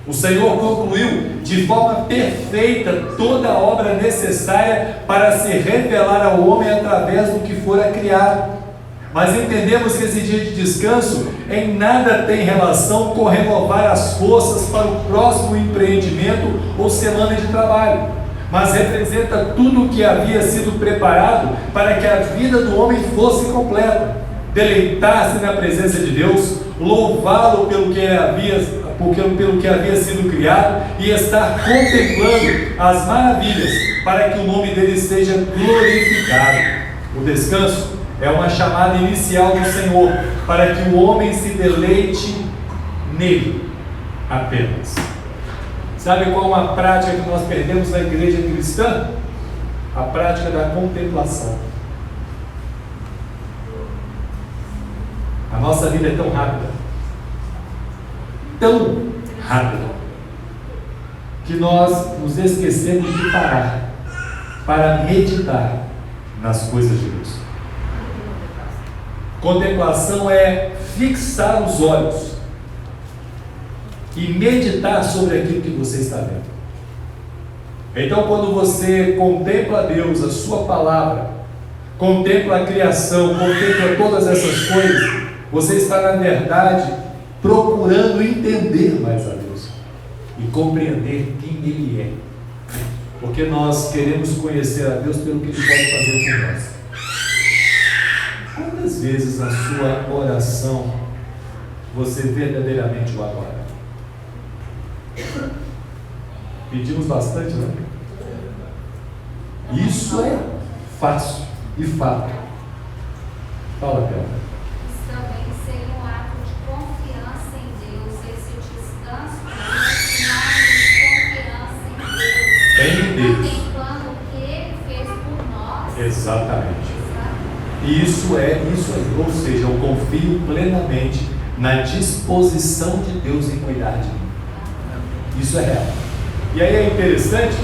O Senhor concluiu de forma perfeita toda a obra necessária para se revelar ao homem através do que fora criado. Mas entendemos que esse dia de descanso em nada tem relação com renovar as forças para o próximo empreendimento ou semana de trabalho, mas representa tudo o que havia sido preparado para que a vida do homem fosse completa. Deleitar-se na presença de Deus, louvá-lo pelo que havia sido criado e estar contemplando as maravilhas para que o nome dele seja glorificado. O descanso é uma chamada inicial do Senhor para que o homem se deleite nele apenas. Sabe qual é uma prática que nós perdemos na igreja cristã? A prática da contemplação. A nossa vida é tão rápida, que nós nos esquecemos de parar para meditar nas coisas de Deus. Contemplação é fixar os olhos e meditar sobre aquilo que você está vendo. Então, quando você contempla Deus, a sua palavra, contempla a criação, contempla todas essas coisas, você está, na verdade, procurando entender mais a Deus e compreender quem Ele é. Porque nós queremos conhecer a Deus pelo que Ele pode fazer por nós. Quantas vezes na sua oração você verdadeiramente o adora? Pedimos bastante, né? Isso é fácil e fato. Fala, Bela. Isso também seria um ato de confiança em Deus, esse descanso é um sinal de confiança em Deus. Em Deus. Contemplando o que Ele fez por nós. Exatamente. Isso aí, ou seja, eu confio plenamente na disposição de Deus em cuidar de mim. Isso é real. E aí é interessante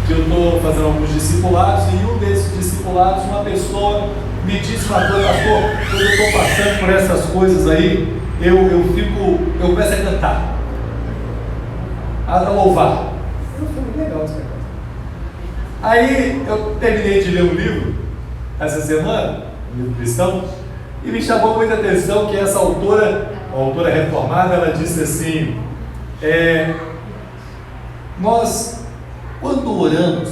que eu estou fazendo alguns discipulados e em um desses discipulados uma pessoa me disse uma coisa: pastor, quando eu estou passando por essas coisas aí, eu começo a cantar, a louvar. Eu falei, legal esse negócio. Aí eu terminei de ler um livro essa semana, um livro cristão, e me chamou muita atenção que essa autora, uma autora reformada, ela disse assim: nós, quando oramos,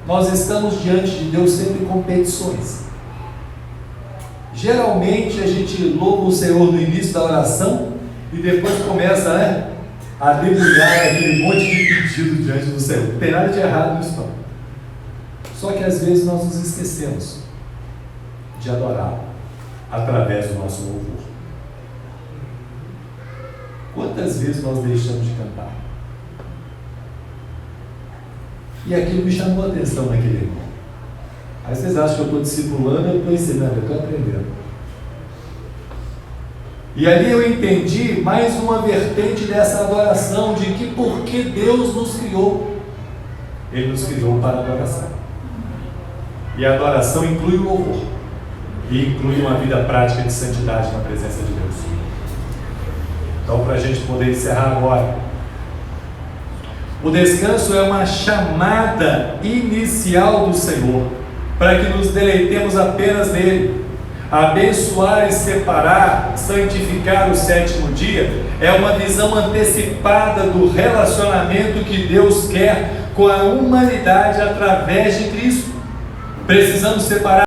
nós estamos diante de Deus sempre com petições. Geralmente a gente louva o Senhor no início da oração e depois começa, a debulhar aquele monte de pedido diante do Senhor. Não tem nada de errado nisso não. Só que às vezes nós nos esquecemos de adorá-lo através do nosso louvor. Quantas vezes nós deixamos de cantar? E aquilo me chamou a atenção naquele irmão. Aí vocês acham que eu estou discipulando, eu estou ensinando, eu estou aprendendo. E ali eu entendi mais uma vertente dessa adoração, de que porque Deus nos criou, Ele nos criou para a adoração. E a adoração inclui o louvor. e inclui uma vida prática de santidade na presença de Deus. Então, para a gente poder encerrar agora, o descanso é uma chamada inicial do Senhor, para que nos deleitemos apenas nele. Abençoar e separar, santificar o sétimo dia, é uma visão antecipada do relacionamento que Deus quer com a humanidade através de Cristo. Precisamos separar